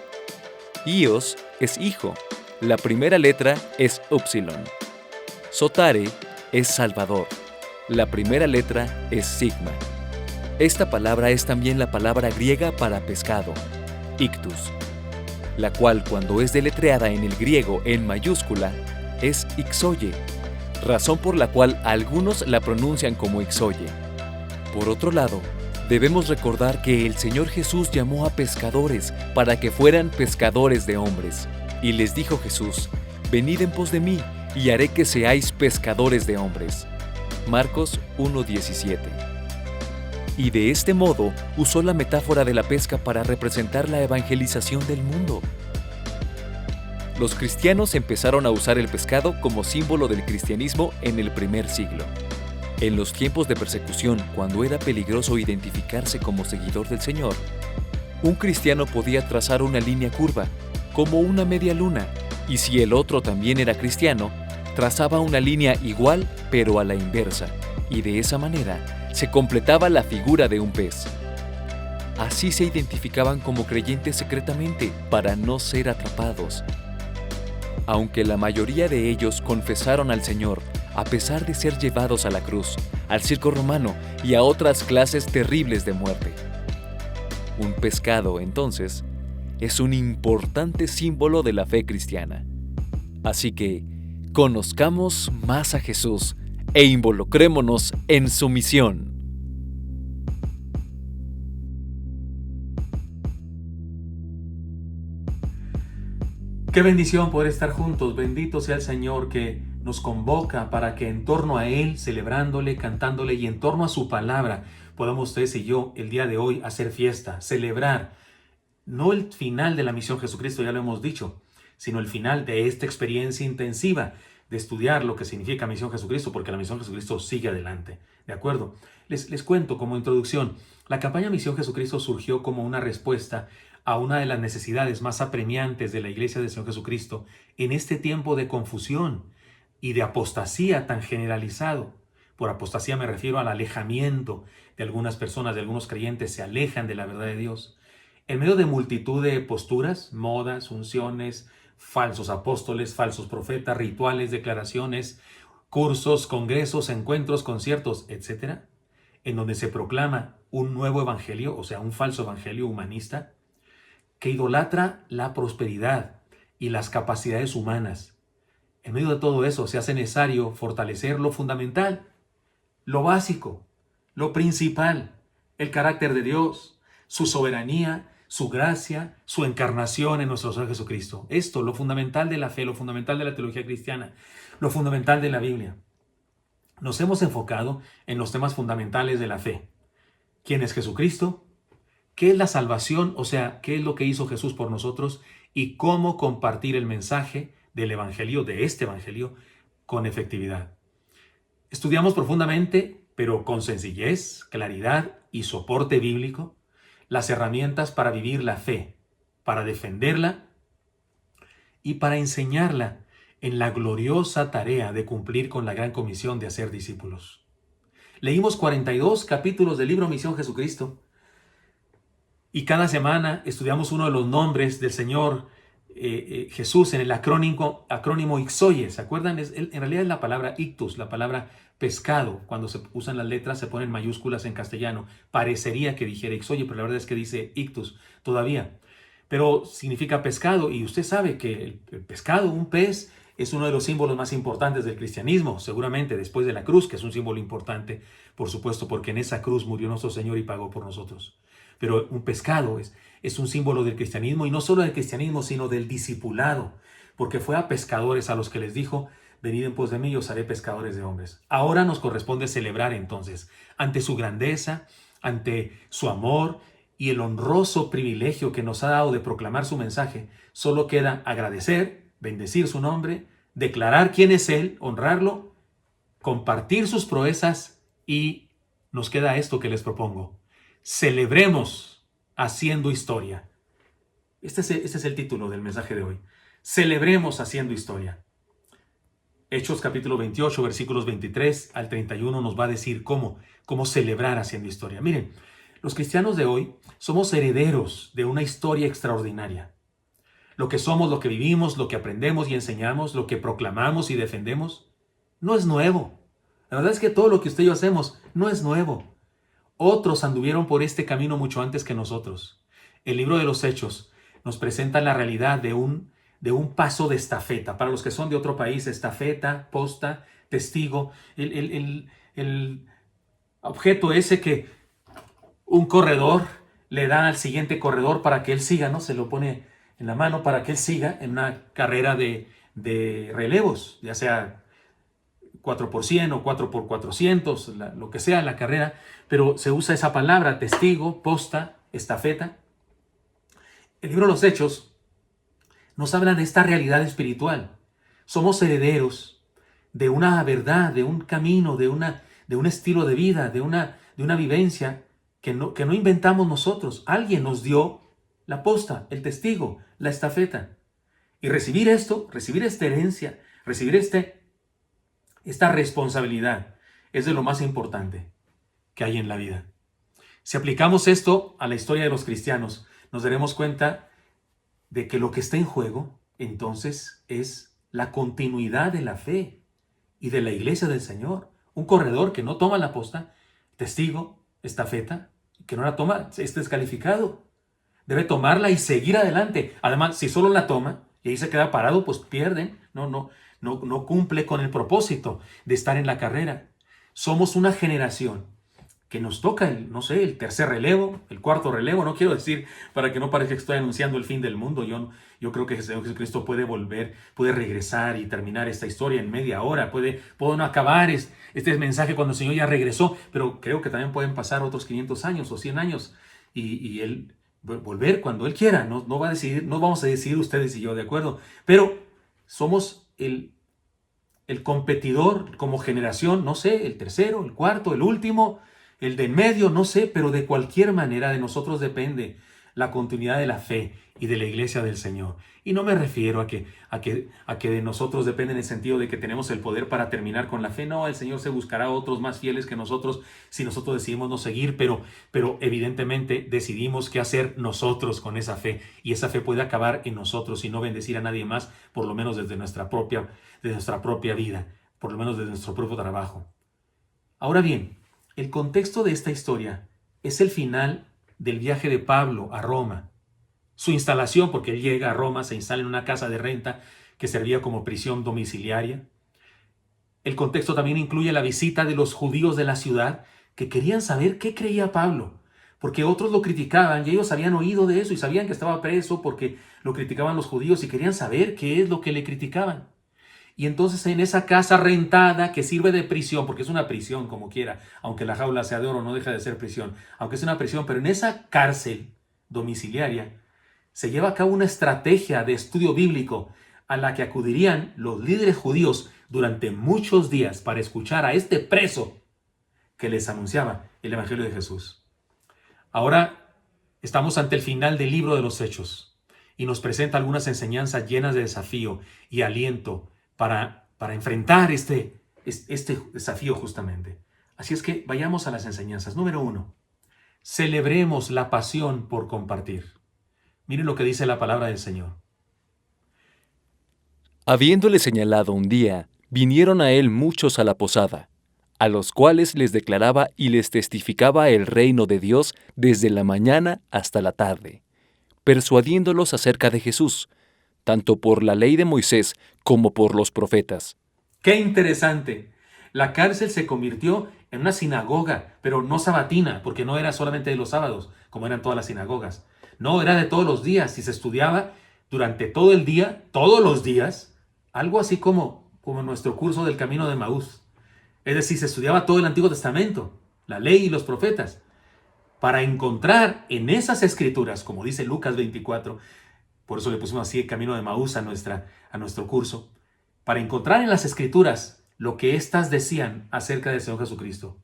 Ios es hijo. La primera letra es upsilon. Sotare es Salvador. La primera letra es sigma. Esta palabra es también la palabra griega para pescado, ictus, la cual cuando es deletreada en el griego en mayúscula es ixoye, razón por la cual algunos la pronuncian como ixoye. Por otro lado, debemos recordar que el Señor Jesús llamó a pescadores para que fueran pescadores de hombres. Y les dijo Jesús, venid en pos de mí, y haré que seáis pescadores de hombres. Marcos 1:17. Y de este modo usó la metáfora de la pesca para representar la evangelización del mundo. Los cristianos empezaron a usar el pescado como símbolo del cristianismo en el primer siglo. En los tiempos de persecución, cuando era peligroso identificarse como seguidor del Señor, un cristiano podía trazar una línea curva, como una media luna, y si el otro también era cristiano, trazaba una línea igual pero a la inversa, y de esa manera se completaba la figura de un pez. Así se identificaban como creyentes secretamente para no ser atrapados. Aunque la mayoría de ellos confesaron al Señor, a pesar de ser llevados a la cruz, al circo romano y a otras clases terribles de muerte. Un pescado, entonces, es un importante símbolo de la fe cristiana. Así que, conozcamos más a Jesús e involucrémonos en su misión. Qué bendición poder estar juntos. Bendito sea el Señor que nos convoca para que en torno a Él, celebrándole, cantándole y en torno a su palabra, podamos ustedes y yo el día de hoy hacer fiesta, celebrar, no el final de la misión Jesucristo, ya lo hemos dicho, sino el final de esta experiencia intensiva de estudiar lo que significa misión Jesucristo, porque la misión Jesucristo sigue adelante. ¿De acuerdo? Les cuento como introducción, la campaña Misión Jesucristo surgió como una respuesta a una de las necesidades más apremiantes de la Iglesia del Señor Jesucristo en este tiempo de confusión y de apostasía tan generalizado. Por apostasía me refiero al alejamiento de algunas personas, de algunos creyentes, se alejan de la verdad de Dios. En medio de multitud de posturas, modas, unciones, falsos apóstoles, falsos profetas, rituales, declaraciones, cursos, congresos, encuentros, conciertos, etc., en donde se proclama un nuevo evangelio, o sea, un falso evangelio humanista, que idolatra la prosperidad y las capacidades humanas. En medio de todo eso se hace necesario fortalecer lo fundamental, lo básico, lo principal, el carácter de Dios, su soberanía, su gracia, su encarnación en nuestro Señor Jesucristo. Esto, lo fundamental de la fe, lo fundamental de la teología cristiana, lo fundamental de la Biblia. Nos hemos enfocado en los temas fundamentales de la fe. ¿Quién es Jesucristo? ¿Qué es la salvación? O sea, ¿qué es lo que hizo Jesús por nosotros? Y cómo compartir el mensaje del evangelio, de este evangelio, con efectividad. Estudiamos profundamente, pero con sencillez, claridad y soporte bíblico, las herramientas para vivir la fe, para defenderla y para enseñarla en la gloriosa tarea de cumplir con la gran comisión de hacer discípulos. Leímos 42 capítulos del libro Misión Jesucristo. Y cada semana estudiamos uno de los nombres del Señor Jesús en el acrónimo Ixoye. ¿Se acuerdan? En realidad es la palabra ictus, la palabra pescado. Cuando se usan las letras se ponen mayúsculas en castellano. Parecería que dijera Ixoye, pero la verdad es que dice ictus todavía. Pero significa pescado, y usted sabe que el pescado, un pez, es uno de los símbolos más importantes del cristianismo, seguramente después de la cruz, que es un símbolo importante, por supuesto, porque en esa cruz murió nuestro Señor y pagó por nosotros. Pero un pescado es un símbolo del cristianismo, y no solo del cristianismo, sino del discipulado, porque fue a pescadores a los que les dijo: venid en pos de mí y os haré pescadores de hombres. Ahora nos corresponde celebrar entonces, ante su grandeza, ante su amor y el honroso privilegio que nos ha dado de proclamar su mensaje. Solo queda agradecer, bendecir su nombre, declarar quién es Él, honrarlo, compartir sus proezas, y nos queda esto que les propongo: celebremos haciendo historia. Este es el título del mensaje de hoy. Celebremos haciendo historia. Hechos capítulo 28, versículos 23 al 31 nos va a decir cómo celebrar haciendo historia. Miren, los cristianos de hoy somos herederos de una historia extraordinaria. Lo que somos, lo que vivimos, lo que aprendemos y enseñamos, lo que proclamamos y defendemos, no es nuevo. La verdad es que todo lo que usted y yo hacemos no es nuevo. Otros anduvieron por este camino mucho antes que nosotros. El libro de los Hechos nos presenta la realidad de un paso de estafeta. Para los que son de otro país, estafeta, posta, testigo. El objeto ese que un corredor le da al siguiente corredor para que él siga, ¿no? Se lo pone en la mano para que él siga en una carrera de relevos, ya sea 4x100 o 4x400, lo que sea la carrera, pero se usa esa palabra: testigo, posta, estafeta. El libro de los Hechos nos habla de esta realidad espiritual. Somos herederos de una verdad, de un camino, de un estilo de vida, de una vivencia que no inventamos nosotros. Alguien nos dio la posta, el testigo, la estafeta. Y recibir esto, recibir esta herencia, recibir esta responsabilidad es de lo más importante que hay en la vida. Si aplicamos esto a la historia de los cristianos, nos daremos cuenta de que lo que está en juego, entonces, es la continuidad de la fe y de la iglesia del Señor. Un corredor que no toma la posta, testigo, estafeta, que no la toma, es descalificado. Debe tomarla y seguir adelante. Además, si solo la toma y ahí se queda parado, pues pierden. No cumple con el propósito de estar en la carrera. Somos una generación que nos toca el tercer relevo, el cuarto relevo. No quiero decir para que no parezca que estoy anunciando el fin del mundo. Yo creo que el Señor Jesucristo puede volver, puede regresar y terminar esta historia en media hora. Puedo no acabar este mensaje cuando el Señor ya regresó, pero creo que también pueden pasar otros 500 años o 100 años y Él volver cuando Él quiera. No vamos a decidir ustedes y yo, ¿de acuerdo? Pero somos el competidor como generación, no sé, el tercero, el cuarto, el último, el de en medio, no sé, pero de cualquier manera de nosotros depende la continuidad de la fe y de la iglesia del Señor. Y no me refiero a que de nosotros depende en el sentido de que tenemos el poder para terminar con la fe. No, el Señor se buscará a otros más fieles que nosotros si nosotros decidimos no seguir, pero evidentemente decidimos qué hacer nosotros con esa fe. Y esa fe puede acabar en nosotros y no bendecir a nadie más, por lo menos desde nuestra propia vida, por lo menos desde nuestro propio trabajo. Ahora bien, el contexto de esta historia es el final del viaje de Pablo a Roma. Su instalación, porque él llega a Roma, se instala en una casa de renta que servía como prisión domiciliaria. El contexto también incluye la visita de los judíos de la ciudad que querían saber qué creía Pablo, porque otros lo criticaban y ellos habían oído de eso y sabían que estaba preso porque lo criticaban los judíos y querían saber qué es lo que le criticaban. Y entonces en esa casa rentada que sirve de prisión, porque es una prisión como quiera, aunque la jaula sea de oro no deja de ser prisión, aunque es una prisión, pero en esa cárcel domiciliaria se lleva a cabo una estrategia de estudio bíblico a la que acudirían los líderes judíos durante muchos días para escuchar a este preso que les anunciaba el Evangelio de Jesús. Ahora estamos ante el final del libro de los Hechos y nos presenta algunas enseñanzas llenas de desafío y aliento para enfrentar este desafío justamente. Así es que vayamos a las enseñanzas. Número 1. Celebremos la pasión por compartir. Miren lo que dice la palabra del Señor. Habiéndole señalado un día, vinieron a él muchos a la posada, a los cuales les declaraba y les testificaba el reino de Dios desde la mañana hasta la tarde, persuadiéndolos acerca de Jesús, tanto por la ley de Moisés como por los profetas. ¡Qué interesante! La cárcel se convirtió en una sinagoga, pero no sabatina, porque no era solamente de los sábados, como eran todas las sinagogas. No, era de todos los días y se estudiaba durante todo el día, todos los días, algo así como nuestro curso del Camino de Maús. Es decir, se estudiaba todo el Antiguo Testamento, la ley y los profetas, para encontrar en esas escrituras, como dice Lucas 24, por eso le pusimos así el Camino de Maús a nuestro curso, para encontrar en las escrituras lo que éstas decían acerca del Señor Jesucristo.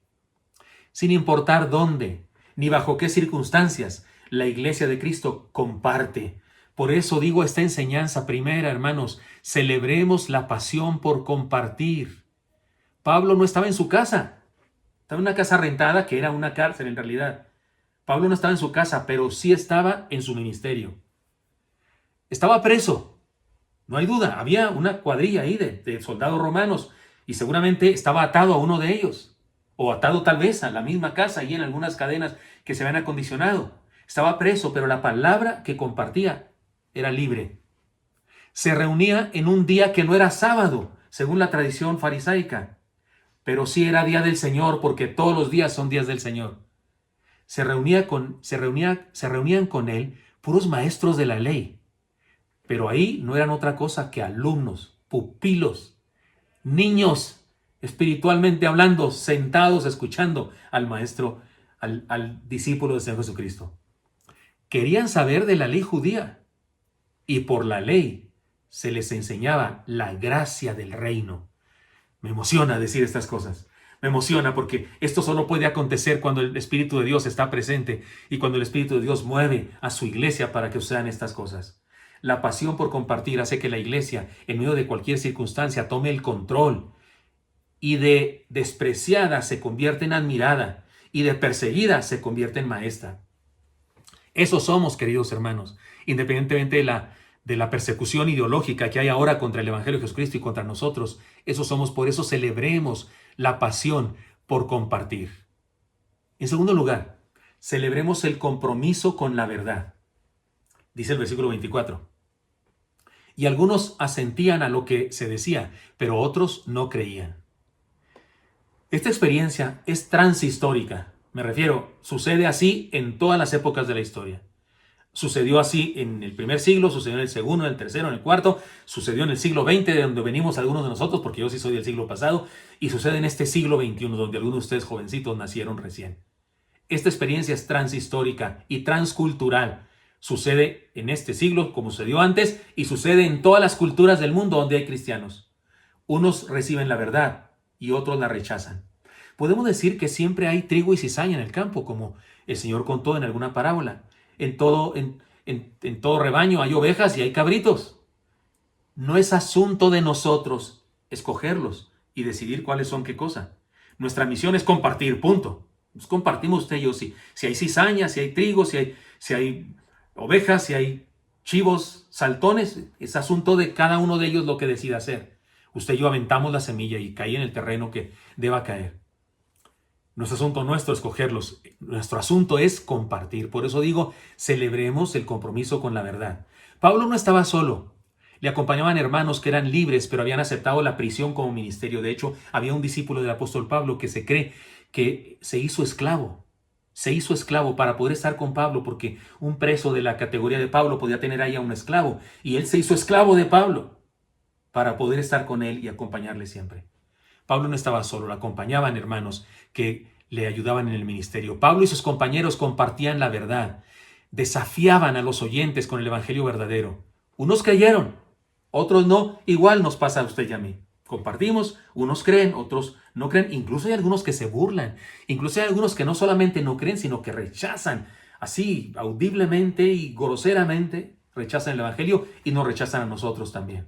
Sin importar dónde, ni bajo qué circunstancias, la iglesia de Cristo comparte. Por eso digo esta enseñanza primera, hermanos, celebremos la pasión por compartir. Pablo no estaba en su casa, estaba en una casa rentada que era una cárcel en realidad. Pablo no estaba en su casa, pero sí estaba en su ministerio. Estaba preso, no hay duda, había una cuadrilla ahí de soldados romanos y seguramente estaba atado a uno de ellos, o atado tal vez a la misma casa y en algunas cadenas que se habían acondicionado. Estaba preso, pero la palabra que compartía era libre. Se reunía en un día que no era sábado, según la tradición farisaica, pero sí era día del Señor, porque todos los días son días del Señor. Se reunían con él puros maestros de la ley, pero ahí no eran otra cosa que alumnos, pupilos, niños, espiritualmente hablando, sentados escuchando al maestro, al discípulo del Señor Jesucristo. Querían saber de la ley judía y por la ley se les enseñaba la gracia del reino. Me emociona decir estas cosas. Me emociona porque esto solo puede acontecer cuando el Espíritu de Dios está presente y cuando el Espíritu de Dios mueve a su iglesia para que sucedan estas cosas. La pasión por compartir hace que la iglesia, en medio de cualquier circunstancia, tome el control y de despreciada se convierte en admirada y de perseguida se convierte en maestra. Eso somos, queridos hermanos, independientemente de la persecución ideológica que hay ahora contra el Evangelio de Jesucristo y contra nosotros. Eso somos, por eso celebremos la pasión por compartir. En segundo lugar, celebremos el compromiso con la verdad. Dice el versículo 24. Y algunos asentían a lo que se decía, pero otros no creían. Esta experiencia es transhistórica. Me refiero, sucede así en todas las épocas de la historia. Sucedió así en el primer siglo, sucedió en el segundo, en el tercero, en el cuarto, sucedió en el siglo XX, de donde venimos algunos de nosotros, porque yo sí soy del siglo pasado, y sucede en este siglo XXI, donde algunos de ustedes jovencitos nacieron recién. Esta experiencia es transhistórica y transcultural. Sucede en este siglo, como sucedió antes, y sucede en todas las culturas del mundo donde hay cristianos. Unos reciben la verdad y otros la rechazan. Podemos decir que siempre hay trigo y cizaña en el campo, como el Señor contó en alguna parábola. En todo rebaño hay ovejas y hay cabritos. No es asunto de nosotros escogerlos y decidir cuáles son qué cosa. Nuestra misión es compartir, punto. Nos compartimos usted y yo. Si hay cizaña, si hay trigo, si hay ovejas, si hay chivos, saltones, es asunto de cada uno de ellos lo que decida hacer. Usted y yo aventamos la semilla y cae en el terreno que deba caer. No es asunto nuestro escogerlos, nuestro asunto es compartir. Por eso digo, celebremos el compromiso con la verdad. Pablo no estaba solo, le acompañaban hermanos que eran libres, pero habían aceptado la prisión como ministerio. De hecho, había un discípulo del apóstol Pablo que se cree que se hizo esclavo para poder estar con Pablo, porque un preso de la categoría de Pablo podía tener ahí a un esclavo, y él se hizo esclavo de Pablo para poder estar con él y acompañarle siempre. Pablo no estaba solo, lo acompañaban hermanos que le ayudaban en el ministerio. Pablo y sus compañeros compartían la verdad, desafiaban a los oyentes con el evangelio verdadero. Unos creyeron, otros no. Igual nos pasa a usted y a mí. Compartimos, unos creen, otros no creen. Incluso hay algunos que se burlan. Incluso hay algunos que no solamente no creen, sino que rechazan, así audiblemente y groseramente, rechazan el evangelio y nos rechazan a nosotros también.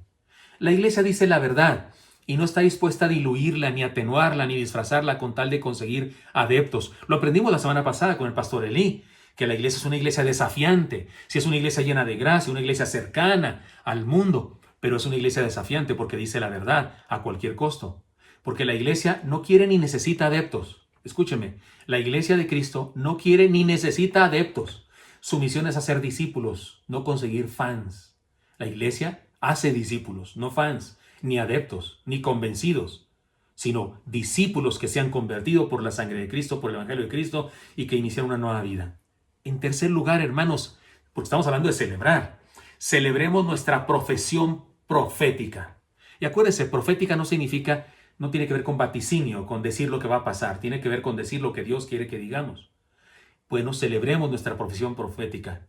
La iglesia dice la verdad y no está dispuesta a diluirla, ni atenuarla, ni disfrazarla con tal de conseguir adeptos. Lo aprendimos la semana pasada con el pastor Elí, que la iglesia es una iglesia desafiante. Si es una iglesia llena de gracia, una iglesia cercana al mundo, pero es una iglesia desafiante porque dice la verdad a cualquier costo. Porque la iglesia no quiere ni necesita adeptos. Escúcheme, la iglesia de Cristo no quiere ni necesita adeptos. Su misión es hacer discípulos, no conseguir fans. La iglesia hace discípulos, no fans, ni adeptos, ni convencidos, sino discípulos que se han convertido por la sangre de Cristo, por el Evangelio de Cristo y que inician una nueva vida. En tercer lugar, hermanos, porque estamos hablando de celebrar, celebremos nuestra profesión profética. Y acuérdense, profética no tiene que ver con vaticinio, con decir lo que va a pasar, tiene que ver con decir lo que Dios quiere que digamos. Bueno, celebremos nuestra profesión profética,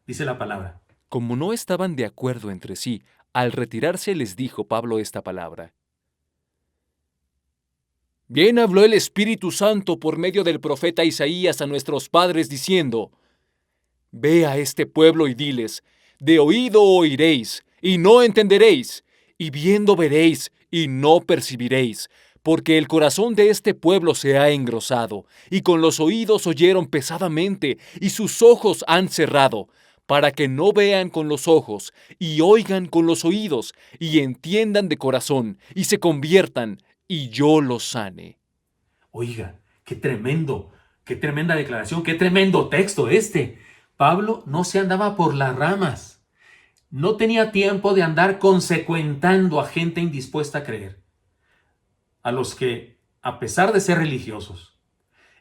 dice la palabra. Como no estaban de acuerdo entre sí, al retirarse les dijo Pablo esta palabra. Bien habló el Espíritu Santo por medio del profeta Isaías a nuestros padres diciendo, Ve a este pueblo y diles, de oído oiréis, y no entenderéis, y viendo veréis, y no percibiréis, porque el corazón de este pueblo se ha engrosado, y con los oídos oyeron pesadamente, y sus ojos han cerrado, para que no vean con los ojos, y oigan con los oídos, y entiendan de corazón, y se conviertan, y yo los sane. Oiga, qué tremenda declaración, qué tremendo texto este. Pablo no se andaba por las ramas. No tenía tiempo de andar consecuentando a gente indispuesta a creer. A los que, a pesar de ser religiosos,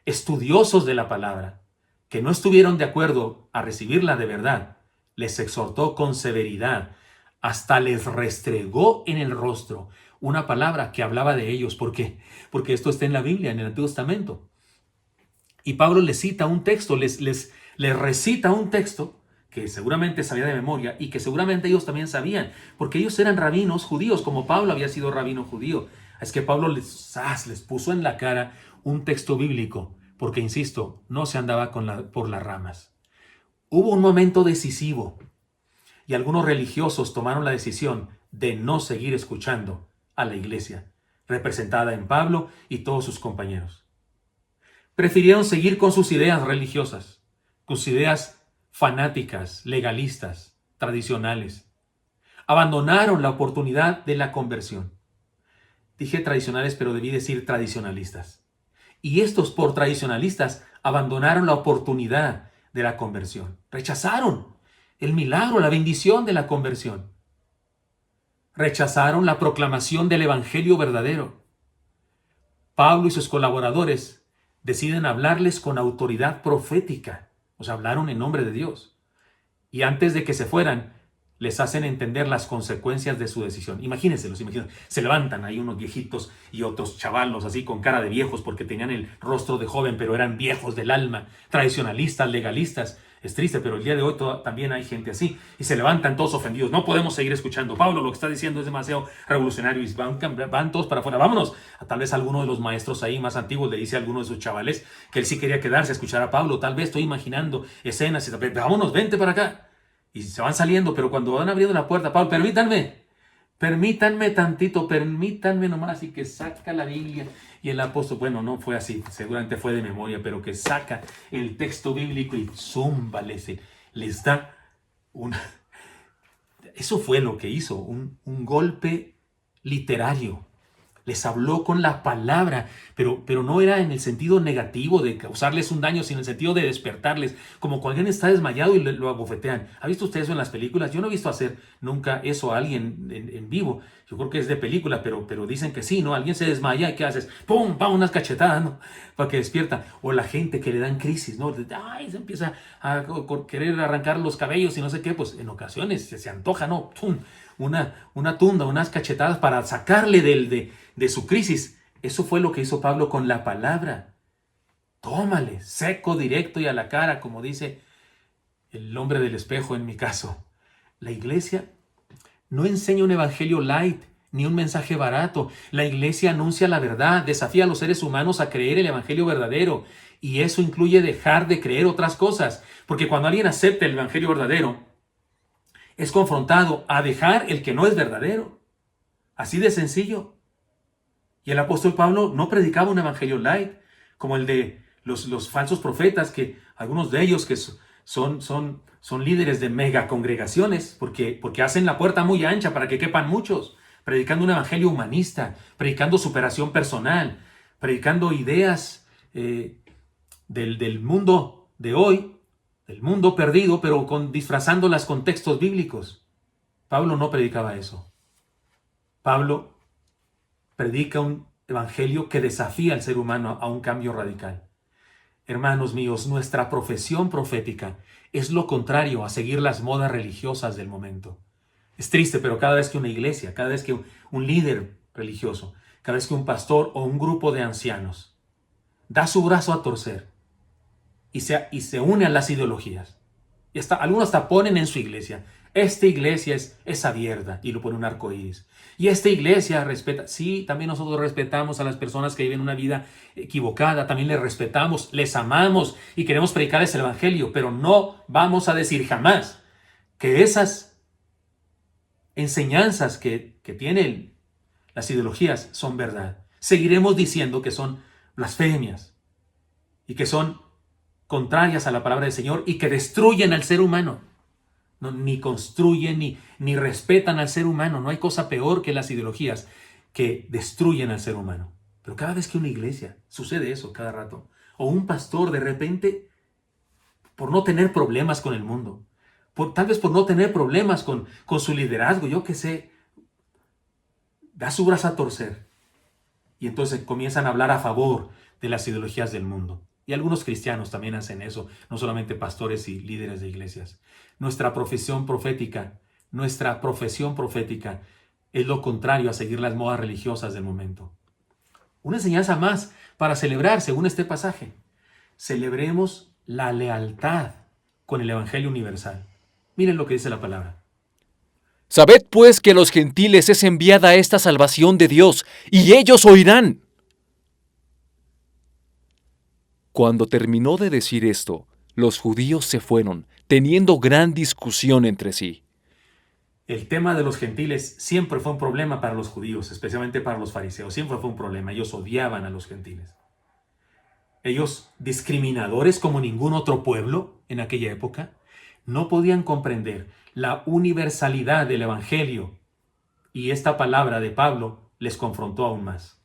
estudiosos de la palabra, que no estuvieron de acuerdo a recibirla de verdad, les exhortó con severidad, hasta les restregó en el rostro una palabra que hablaba de ellos. ¿Por qué? Porque esto está en la Biblia, en el Antiguo Testamento. Y Pablo les cita un texto, les recita un texto que seguramente sabía de memoria y que seguramente ellos también sabían, porque ellos eran rabinos judíos, como Pablo había sido rabino judío. Es que Pablo les puso en la cara un texto bíblico, porque, insisto, no se andaba por las ramas. Hubo un momento decisivo y algunos religiosos tomaron la decisión de no seguir escuchando a la iglesia, representada en Pablo y todos sus compañeros. Prefirieron seguir con sus ideas religiosas, con sus ideas fanáticas, legalistas, tradicionales. Abandonaron la oportunidad de la conversión. Dije tradicionales, pero debí decir tradicionalistas. Y estos, por tradicionalistas, abandonaron la oportunidad de la conversión. Rechazaron el milagro, la bendición de la conversión. Rechazaron la proclamación del evangelio verdadero. Pablo y sus colaboradores deciden hablarles con autoridad profética. O sea, hablaron en nombre de Dios. Y antes de que se fueran, les hacen entender las consecuencias de su decisión. Imagínense. Se levantan ahí unos viejitos y otros chavalos así con cara de viejos porque tenían el rostro de joven, pero eran viejos del alma, tradicionalistas, legalistas. Es triste, pero el día de hoy también hay gente así. Y se levantan todos ofendidos. No podemos seguir escuchando. Pablo lo que está diciendo es demasiado revolucionario. Y van todos para afuera. Vámonos. Tal vez alguno de los maestros ahí más antiguos le dice a alguno de sus chavales que él sí quería quedarse a escuchar a Pablo. Tal vez estoy imaginando escenas. Vámonos, vente para acá. Y se van saliendo, pero cuando van abriendo la puerta, Pablo, permítanme tantito, permítanme nomás, y que saca la Biblia. Y el apóstol, bueno, no fue así, seguramente fue de memoria, pero que saca el texto bíblico y zumba, les da una... Eso fue lo que hizo, un golpe literario. Les habló con la palabra, pero no era en el sentido negativo de causarles un daño, sino en el sentido de despertarles, como cuando alguien está desmayado y lo abofetean. ¿Ha visto usted eso en las películas? Yo no he visto hacer nunca eso a alguien en vivo. Yo creo que es de película, pero dicen que sí, ¿no? Alguien se desmaya y ¿qué haces? ¡Pum! ¡Pam! Unas cachetadas, ¿no? Para que despierta. O la gente que le dan crisis, ¿no? ¡Ay! Se empieza a querer arrancar los cabellos y no sé qué. Pues en ocasiones se antoja, ¿no? ¡Pum! Una tunda, unas cachetadas para sacarle de su crisis. Eso fue lo que hizo Pablo con la palabra. Tómale, seco, directo y a la cara, como dice el hombre del espejo en mi caso. La iglesia no enseña un evangelio light ni un mensaje barato. La iglesia anuncia la verdad, desafía a los seres humanos a creer el evangelio verdadero. Y eso incluye dejar de creer otras cosas. Porque cuando alguien acepta el evangelio verdadero, es confrontado a dejar el que no es verdadero. Así de sencillo. Y el apóstol Pablo no predicaba un evangelio light, como el de los falsos profetas, que algunos de ellos que son líderes de mega congregaciones, porque hacen la puerta muy ancha para que quepan muchos, predicando un evangelio humanista, predicando superación personal, predicando ideas del mundo de hoy, del mundo perdido, pero disfrazándolas con textos bíblicos. Pablo no predicaba eso. Pablo predica un evangelio que desafía al ser humano a un cambio radical. Hermanos míos, nuestra profesión profética es lo contrario a seguir las modas religiosas del momento. Es triste, pero cada vez que una iglesia, cada vez que un líder religioso, cada vez que un pastor o un grupo de ancianos da su brazo a torcer y se une a las ideologías, y algunos hasta ponen en su iglesia, esta iglesia es abierta, y lo pone un arco iris. Y esta iglesia respeta, sí, también nosotros respetamos a las personas que viven una vida equivocada, también les respetamos, les amamos y queremos predicarles el evangelio, pero no vamos a decir jamás que esas enseñanzas que tienen las ideologías son verdad. Seguiremos diciendo que son blasfemias y que son contrarias a la palabra del Señor y que destruyen al ser humano. No, ni construyen ni respetan al ser humano. No hay cosa peor que las ideologías que destruyen al ser humano. Pero cada vez que una iglesia, sucede eso cada rato, o un pastor de repente, por no tener problemas con el mundo, tal vez por no tener problemas con su liderazgo, yo qué sé, da su brazo a torcer. Y entonces comienzan a hablar a favor de las ideologías del mundo. Y algunos cristianos también hacen eso, no solamente pastores y líderes de iglesias. Nuestra profesión profética es lo contrario a seguir las modas religiosas del momento. Una enseñanza más para celebrar, según este pasaje. Celebremos la lealtad con el evangelio universal. Miren lo que dice la palabra. Sabed pues que a los gentiles es enviada esta salvación de Dios, y ellos oirán. Cuando terminó de decir esto, los judíos se fueron, teniendo gran discusión entre sí. El tema de los gentiles siempre fue un problema para los judíos, especialmente para los fariseos. Siempre fue un problema. Ellos odiaban a los gentiles. Ellos, discriminadores como ningún otro pueblo en aquella época, no podían comprender la universalidad del evangelio. Y esta palabra de Pablo les confrontó aún más.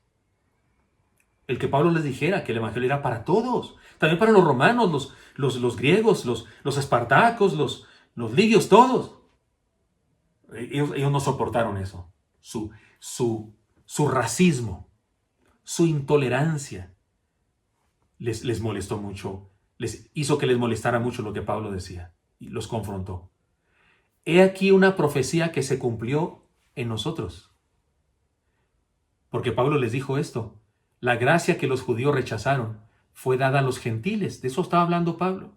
El que Pablo les dijera que el evangelio era para todos, también para los romanos, los griegos, los espartacos, los lidios, todos. Ellos no soportaron eso. Su racismo, su intolerancia les molestó mucho, les hizo que les molestara mucho lo que Pablo decía y los confrontó. He aquí una profecía que se cumplió en nosotros. Porque Pablo les dijo esto. La gracia que los judíos rechazaron fue dada a los gentiles. De eso estaba hablando Pablo.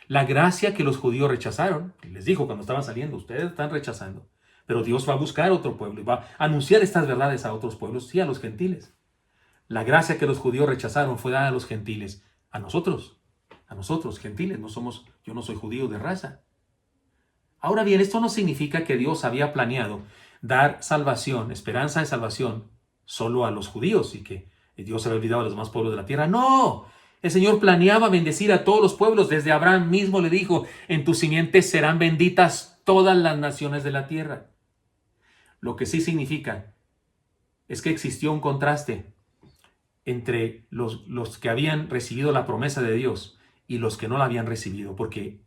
La gracia que los judíos rechazaron, les dijo cuando estaban saliendo, ustedes están rechazando. Pero Dios va a buscar otro pueblo y va a anunciar estas verdades a otros pueblos, sí, a los gentiles. La gracia que los judíos rechazaron fue dada a los gentiles. A nosotros, gentiles, yo no soy judío de raza. Ahora bien, esto no significa que Dios había planeado dar salvación, esperanza de salvación, solo a los judíos y que Dios se había olvidado de los demás pueblos de la tierra. ¡No! El Señor planeaba bendecir a todos los pueblos. Desde Abraham mismo le dijo, en tu simiente serán benditas todas las naciones de la tierra. Lo que sí significa es que existió un contraste entre los que habían recibido la promesa de Dios y los que no la habían recibido, porque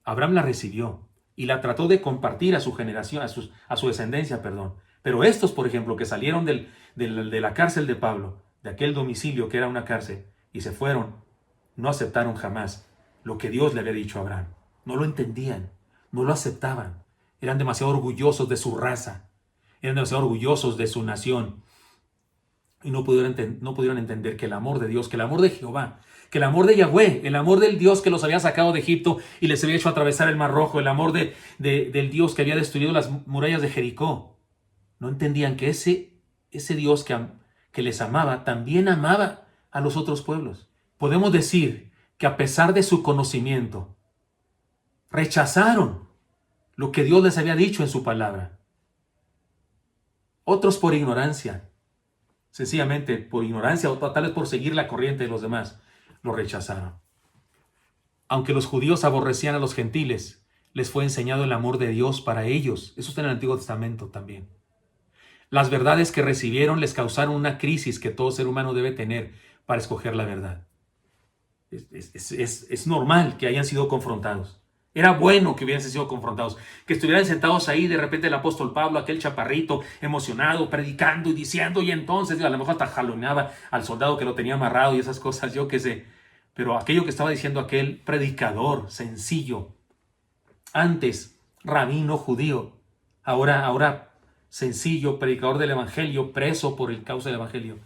Abraham la recibió y la trató de compartir a su generación, a su descendencia, perdón. Pero estos, por ejemplo, que salieron de la cárcel de Pablo, de aquel domicilio que era una cárcel, y se fueron, no aceptaron jamás lo que Dios le había dicho a Abraham. No lo entendían, no lo aceptaban. Eran demasiado orgullosos de su raza, eran demasiado orgullosos de su nación. Y no pudieron entender que el amor de Dios, que el amor de Jehová, que el amor de Yahweh, el amor del Dios que los había sacado de Egipto y les había hecho atravesar el Mar Rojo, el amor del Dios que había destruido las murallas de Jericó. No entendían que ese Dios que les amaba, también amaba a los otros pueblos. Podemos decir que a pesar de su conocimiento, rechazaron lo que Dios les había dicho en su palabra. Otros por ignorancia, sencillamente por ignorancia o tal vez por seguir la corriente de los demás, lo rechazaron. Aunque los judíos aborrecían a los gentiles, les fue enseñado el amor de Dios para ellos. Eso está en el Antiguo Testamento también. Las verdades que recibieron les causaron una crisis que todo ser humano debe tener para escoger la verdad. Es normal que hayan sido confrontados. Era bueno que hubiesen sido confrontados, que estuvieran sentados ahí, de repente el apóstol Pablo, aquel chaparrito, emocionado, predicando y diciendo, y entonces, a lo mejor hasta jaloneaba al soldado que lo tenía amarrado y esas cosas, yo qué sé. Pero aquello que estaba diciendo aquel predicador sencillo, antes rabino judío, ahora sencillo, predicador del evangelio, preso por el causa del evangelio,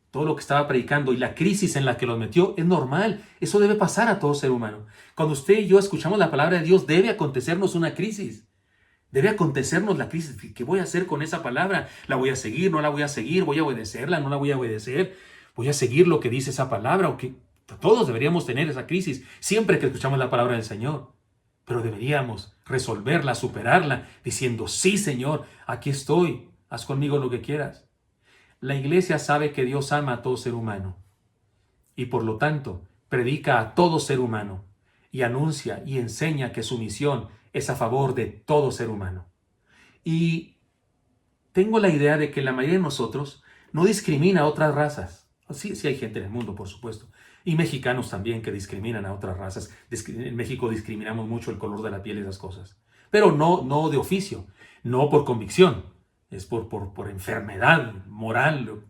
todo lo que estaba predicando y la crisis en la que los metió es normal. Eso debe pasar a todo ser humano. Cuando usted y yo escuchamos la palabra de Dios, debe acontecernos una crisis. Debe acontecernos la crisis. ¿Qué voy a hacer con esa palabra? ¿La voy a seguir? ¿No la voy a seguir? ¿Voy a obedecerla? ¿No la voy a obedecer? ¿Voy a seguir lo que dice esa palabra? ¿O qué? Todos deberíamos tener esa crisis siempre que escuchamos la palabra del Señor. Pero deberíamos resolverla, superarla, diciendo, sí, Señor, aquí estoy. Haz conmigo lo que quieras. La iglesia sabe que Dios ama a todo ser humano y por lo tanto predica a todo ser humano y anuncia y enseña que su misión es a favor de todo ser humano. Y tengo la idea de que la mayoría de nosotros no discrimina a otras razas. Sí hay gente en el mundo, por supuesto, y mexicanos también que discriminan a otras razas. En México discriminamos mucho el color de la piel y esas cosas, pero no de oficio, no por convicción. Es por enfermedad moral,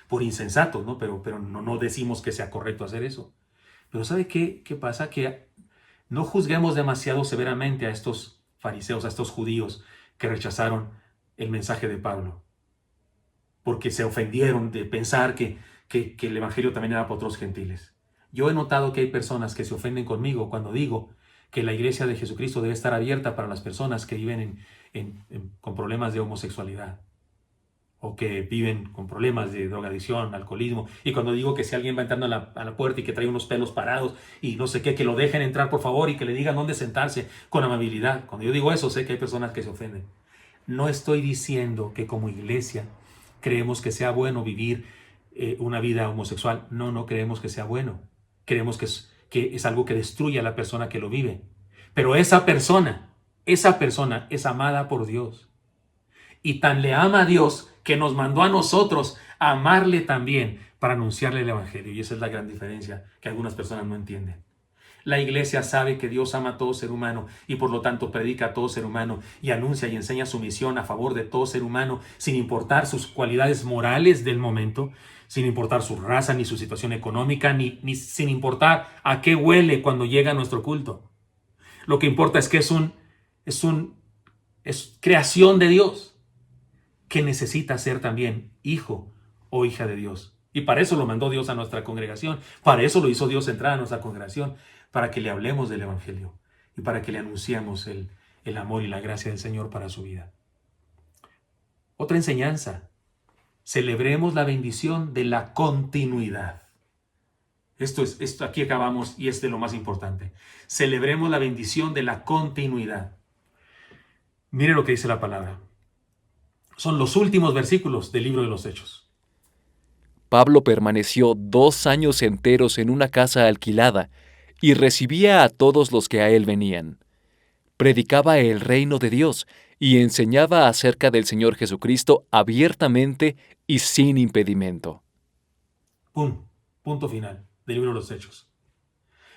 por insensatos, ¿no? Pero no decimos que sea correcto hacer eso. Pero ¿sabe qué pasa? Que no juzguemos demasiado severamente a estos fariseos, a estos judíos que rechazaron el mensaje de Pablo. Porque se ofendieron de pensar que el evangelio también era para otros gentiles. Yo he notado que hay personas que se ofenden conmigo cuando digo que la iglesia de Jesucristo debe estar abierta para las personas que viven con problemas de homosexualidad o que viven con problemas de drogadicción, alcoholismo. Y cuando digo que si alguien va entrando a la puerta y que trae unos pelos parados y no sé qué, que lo dejen entrar por favor y que le digan dónde sentarse con amabilidad. Cuando yo digo eso, sé que hay personas que se ofenden. No estoy diciendo que como iglesia creemos que sea bueno vivir una vida homosexual. No creemos que sea bueno. Creemos que es algo que destruye a la persona que lo vive. Pero esa persona es amada por Dios. Y tan le ama a Dios que nos mandó a nosotros a amarle también para anunciarle el evangelio. Y esa es la gran diferencia que algunas personas no entienden. La iglesia sabe que Dios ama a todo ser humano y por lo tanto predica a todo ser humano y anuncia y enseña su misión a favor de todo ser humano sin importar sus cualidades morales del momento, sin importar su raza ni su situación económica, ni sin importar a qué huele cuando llega a nuestro culto. Lo que importa es que es creación de Dios que necesita ser también hijo o hija de Dios. Y para eso lo mandó Dios a nuestra congregación. Para eso lo hizo Dios entrar a nuestra congregación. Para que le hablemos del evangelio y para que le anunciemos el amor y la gracia del Señor para su vida. Otra enseñanza. Celebremos la bendición de la continuidad. Esto aquí acabamos y es de lo más importante. Celebremos la bendición de la continuidad. Mire lo que dice la palabra. Son los últimos versículos del libro de los Hechos. Pablo permaneció 2 años enteros en una casa alquilada y recibía a todos los que a él venían. Predicaba el reino de Dios y enseñaba acerca del Señor Jesucristo abiertamente y sin impedimento. Punto final del libro de los Hechos.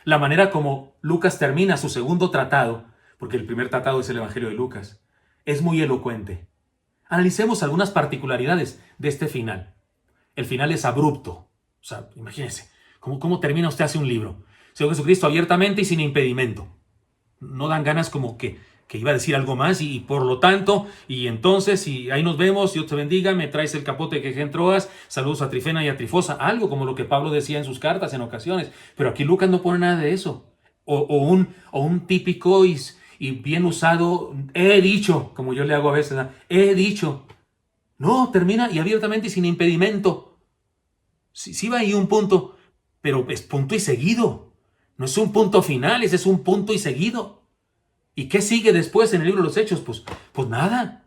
La manera como Lucas termina su segundo tratado, porque el primer tratado es el Evangelio de Lucas, es muy elocuente. Analicemos algunas particularidades de este final. El final es abrupto. O sea, imagínense, ¿cómo termina usted hace un libro? Señor Jesucristo abiertamente y sin impedimento. No dan ganas como que iba a decir algo más y por lo tanto, y entonces, y ahí nos vemos, Dios te bendiga, me traes el capote que en Troas, saludos a Trifena y a Trifosa, algo como lo que Pablo decía en sus cartas en ocasiones, pero aquí Lucas no pone nada de eso. O un típico y bien usado, he dicho, como yo le hago a veces, ¿no? He dicho. No, termina y abiertamente y sin impedimento. Sí va ahí un punto, pero es punto y seguido. No es un punto final, ese es un punto y seguido. ¿Y qué sigue después en el libro de los Hechos? Pues nada.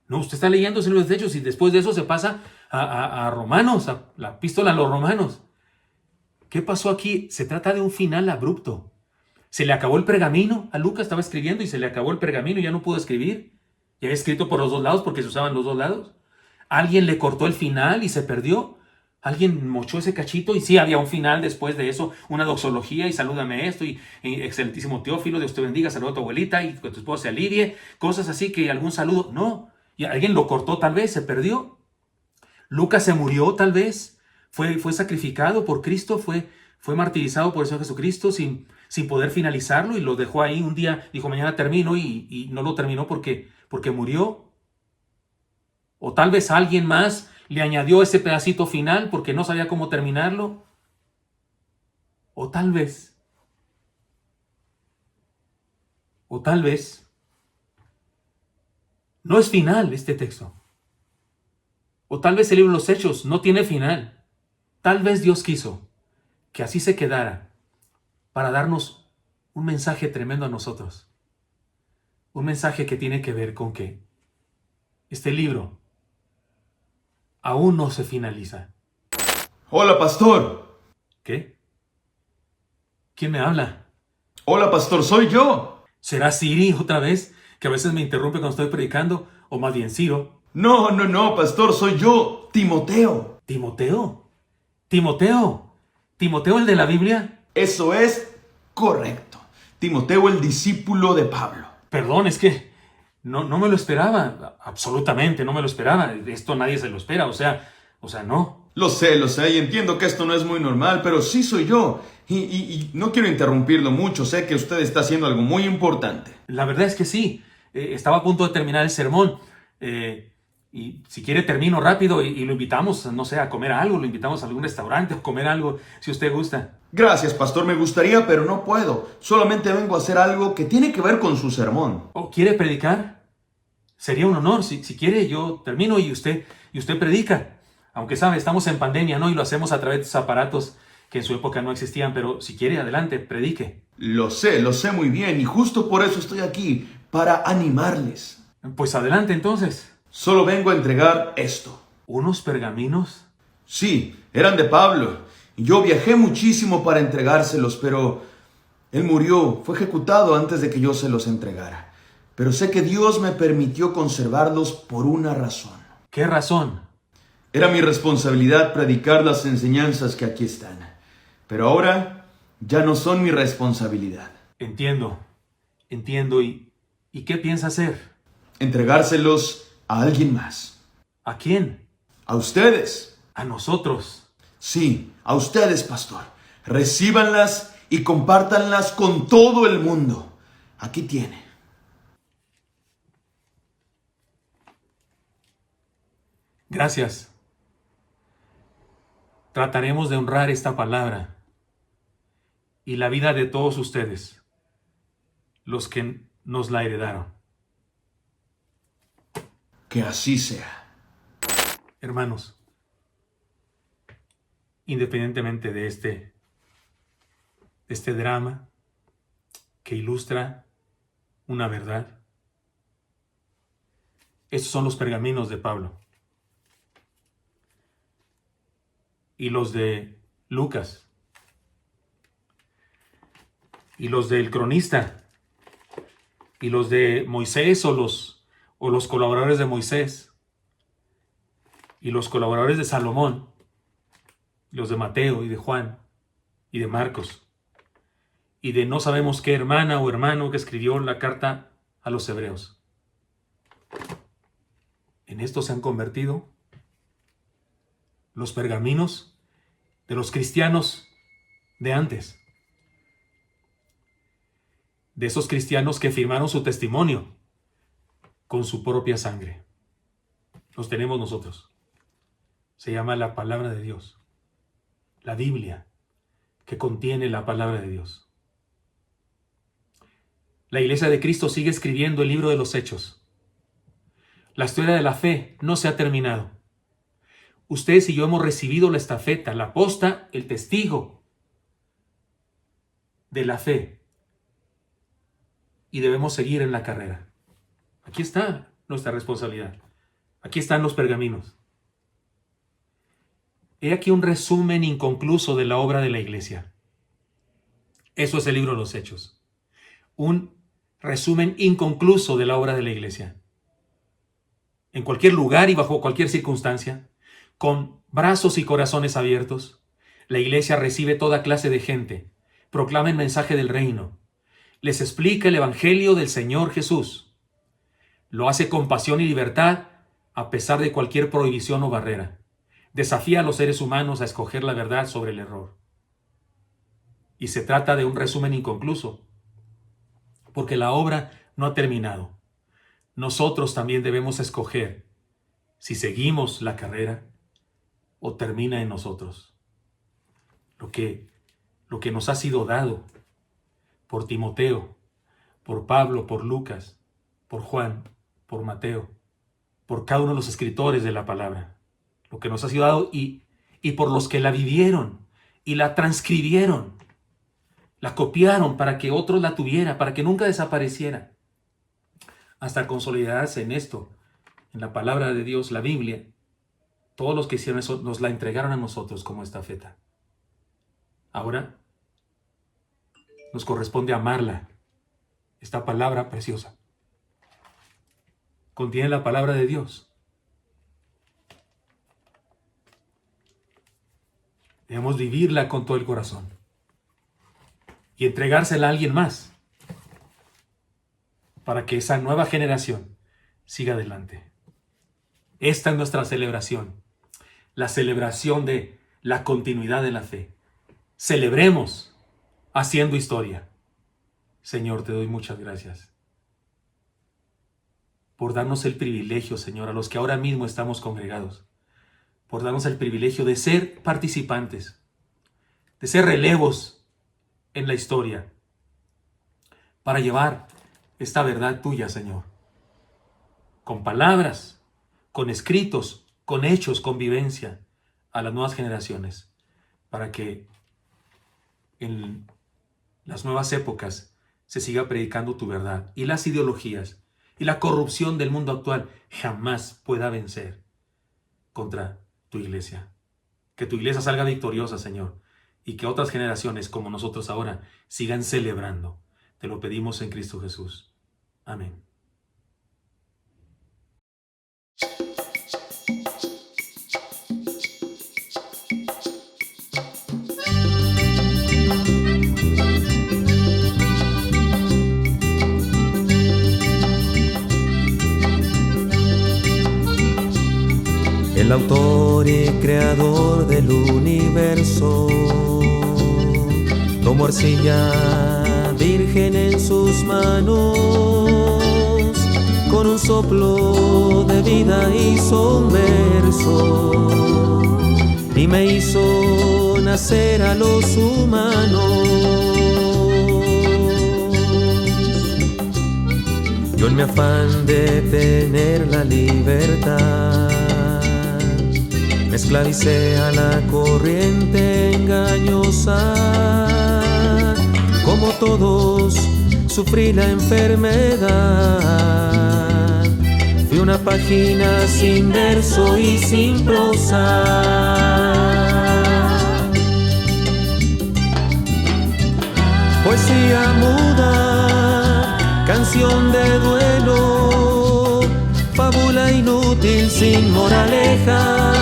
No, usted está leyendo el libro de los Hechos y después de eso se pasa a Romanos, a la epístola a los Romanos. ¿Qué pasó aquí? Se trata de un final abrupto. Se le acabó el pergamino. A Lucas estaba escribiendo y se le acabó el pergamino y ya no pudo escribir. Y había escrito por los dos lados porque se usaban los dos lados. Alguien le cortó el final y se perdió. Alguien mochó ese cachito y sí, había un final después de eso, una doxología y salúdame esto y excelentísimo Teófilo, Dios te bendiga, saluda a tu abuelita y que tu esposa se alivie, cosas así que algún saludo. No, y alguien lo cortó tal vez, se perdió. Lucas se murió tal vez, fue sacrificado por Cristo, fue martirizado por el Señor Jesucristo sin poder finalizarlo y lo dejó ahí un día, dijo mañana termino y no lo terminó porque murió. O tal vez alguien más le añadió ese pedacito final porque no sabía cómo terminarlo. O tal vez no es final este texto. O tal vez el libro de los Hechos no tiene final. Tal vez Dios quiso que así se quedara para darnos un mensaje tremendo a nosotros. Un mensaje que tiene que ver con que este libro aún no se finaliza. Hola, pastor. ¿Qué? ¿Quién me habla? Hola, pastor, soy yo. ¿Será Siri otra vez? Que a veces me interrumpe cuando estoy predicando. O más bien Ciro. No, pastor, soy yo, Timoteo. ¿Timoteo? ¿Timoteo el de la Biblia? Eso es correcto. Timoteo, el discípulo de Pablo. Perdón, es que no me lo esperaba. Absolutamente no me lo esperaba. Esto nadie se lo espera. O sea, no. Lo sé, y entiendo que esto no es muy normal, pero sí soy yo. Y no quiero interrumpirlo mucho. Sé que usted está haciendo algo muy importante. La verdad es que sí. Estaba a punto de terminar el sermón. Y si quiere termino rápido y lo invitamos, no sé, a comer algo. Lo invitamos a algún restaurante o comer algo, si usted gusta. Gracias, pastor. Me gustaría, pero no puedo. Solamente vengo a hacer algo que tiene que ver con su sermón. ¿O quiere predicar? Sería un honor. Si quiere, yo termino y usted predica. Aunque sabe, estamos en pandemia, ¿no? Y lo hacemos a través de esos aparatos que en su época no existían. Pero si quiere, adelante, predique. Lo sé muy bien. Y justo por eso estoy aquí, para animarles. Pues adelante, entonces. Solo vengo a entregar esto. ¿Unos pergaminos? Sí, eran de Pablo. Y yo viajé muchísimo para entregárselos, pero él murió, fue ejecutado antes de que yo se los entregara. Pero sé que Dios me permitió conservarlos por una razón. ¿Qué razón? Era mi responsabilidad predicar las enseñanzas que aquí están. Pero ahora ya no son mi responsabilidad. Entiendo. ¿Y qué piensa hacer? Entregárselos a alguien más. ¿A quién? A ustedes. ¿A nosotros? Sí, a ustedes, pastor. Recíbanlas y compártanlas con todo el mundo. Aquí tiene. Gracias. Trataremos de honrar esta palabra y la vida de todos ustedes, los que nos la heredaron. Que así sea. Hermanos, independientemente de este drama que ilustra una verdad, estos son los pergaminos de Pablo y los de Lucas y los del cronista y los de Moisés o los colaboradores de Moisés y los colaboradores de Salomón, los de Mateo y de Juan y de Marcos y de no sabemos qué hermana o hermano que escribió la carta a los hebreos. En esto se han convertido los pergaminos de los cristianos de antes, de esos cristianos que firmaron su testimonio con su propia sangre. Los tenemos nosotros. Se llama la palabra de Dios, la Biblia, que contiene la palabra de Dios. La Iglesia de Cristo sigue escribiendo el libro de los Hechos. La historia de la fe no se ha terminado. Ustedes y yo hemos recibido la estafeta, la posta, el testigo de la fe. Y debemos seguir en la carrera. Aquí está nuestra responsabilidad. Aquí están los pergaminos. He aquí un resumen inconcluso de la obra de la iglesia. Eso es el libro de los Hechos. Un resumen inconcluso de la obra de la iglesia. En cualquier lugar y bajo cualquier circunstancia, con brazos y corazones abiertos, la iglesia recibe toda clase de gente, proclama el mensaje del reino, les explica el evangelio del Señor Jesús. Lo hace con pasión y libertad a pesar de cualquier prohibición o barrera. Desafía a los seres humanos a escoger la verdad sobre el error. Y se trata de un resumen inconcluso, porque la obra no ha terminado. Nosotros también debemos escoger si seguimos la carrera o termina en nosotros. Lo que nos ha sido dado por Timoteo, por Pablo, por Lucas, por Juan, por Mateo, por cada uno de los escritores de la palabra. Lo que nos ha sido dado y por los que la vivieron y la transcribieron, la copiaron para que otros la tuvieran, para que nunca desapareciera, hasta consolidarse en esto, en la palabra de Dios, la Biblia. Todos los que hicieron eso nos la entregaron a nosotros como estafeta. Ahora nos corresponde amarla. Esta palabra preciosa contiene la palabra de Dios. Debemos vivirla con todo el corazón y entregársela a alguien más para que esa nueva generación siga adelante. Esta es nuestra celebración, la celebración de la continuidad de la fe. Celebremos haciendo historia. Señor, te doy muchas gracias por darnos el privilegio, Señor, a los que ahora mismo estamos congregados, por darnos el privilegio de ser participantes, de ser relevos en la historia, para llevar esta verdad tuya, Señor, con palabras, con escritos, con hechos, con vivencia, a las nuevas generaciones, para que en las nuevas épocas se siga predicando tu verdad y las ideologías y la corrupción del mundo actual jamás pueda vencer contra tu iglesia. Que tu iglesia salga victoriosa, Señor, y que otras generaciones como nosotros ahora sigan celebrando. Te lo pedimos en Cristo Jesús. Amén. El autor y creador del universo tomó arcilla virgen en sus manos, con un soplo de vida hizo un verso y me hizo nacer a los humanos. Yo en mi afán de tener la libertad me esclavicé a la corriente engañosa. Como todos sufrí la enfermedad. Fui una página sin verso y sin prosa. Poesía muda, canción de duelo, fábula inútil sin moraleja.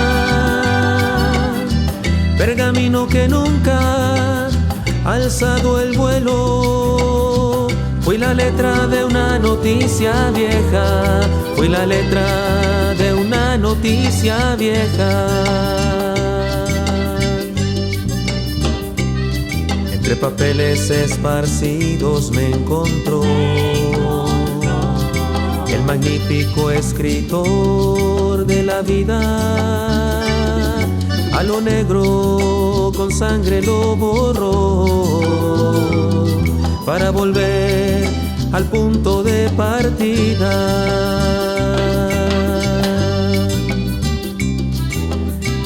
Pergamino que nunca ha alzado el vuelo. Fui la letra de una noticia vieja. Fui la letra de una noticia vieja. Entre papeles esparcidos me encontró el magnífico escritor de la vida. A lo negro con sangre lo borró para volver al punto de partida.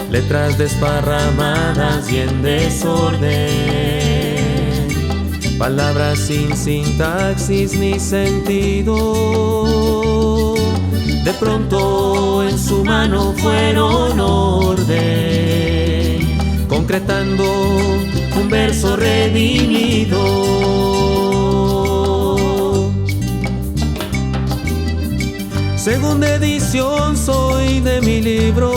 Letras desparramadas y en desorden, palabras sin sintaxis ni sentido, de pronto en su mano fueron orden, concretando un verso redimido. Segunda edición soy de mi libro,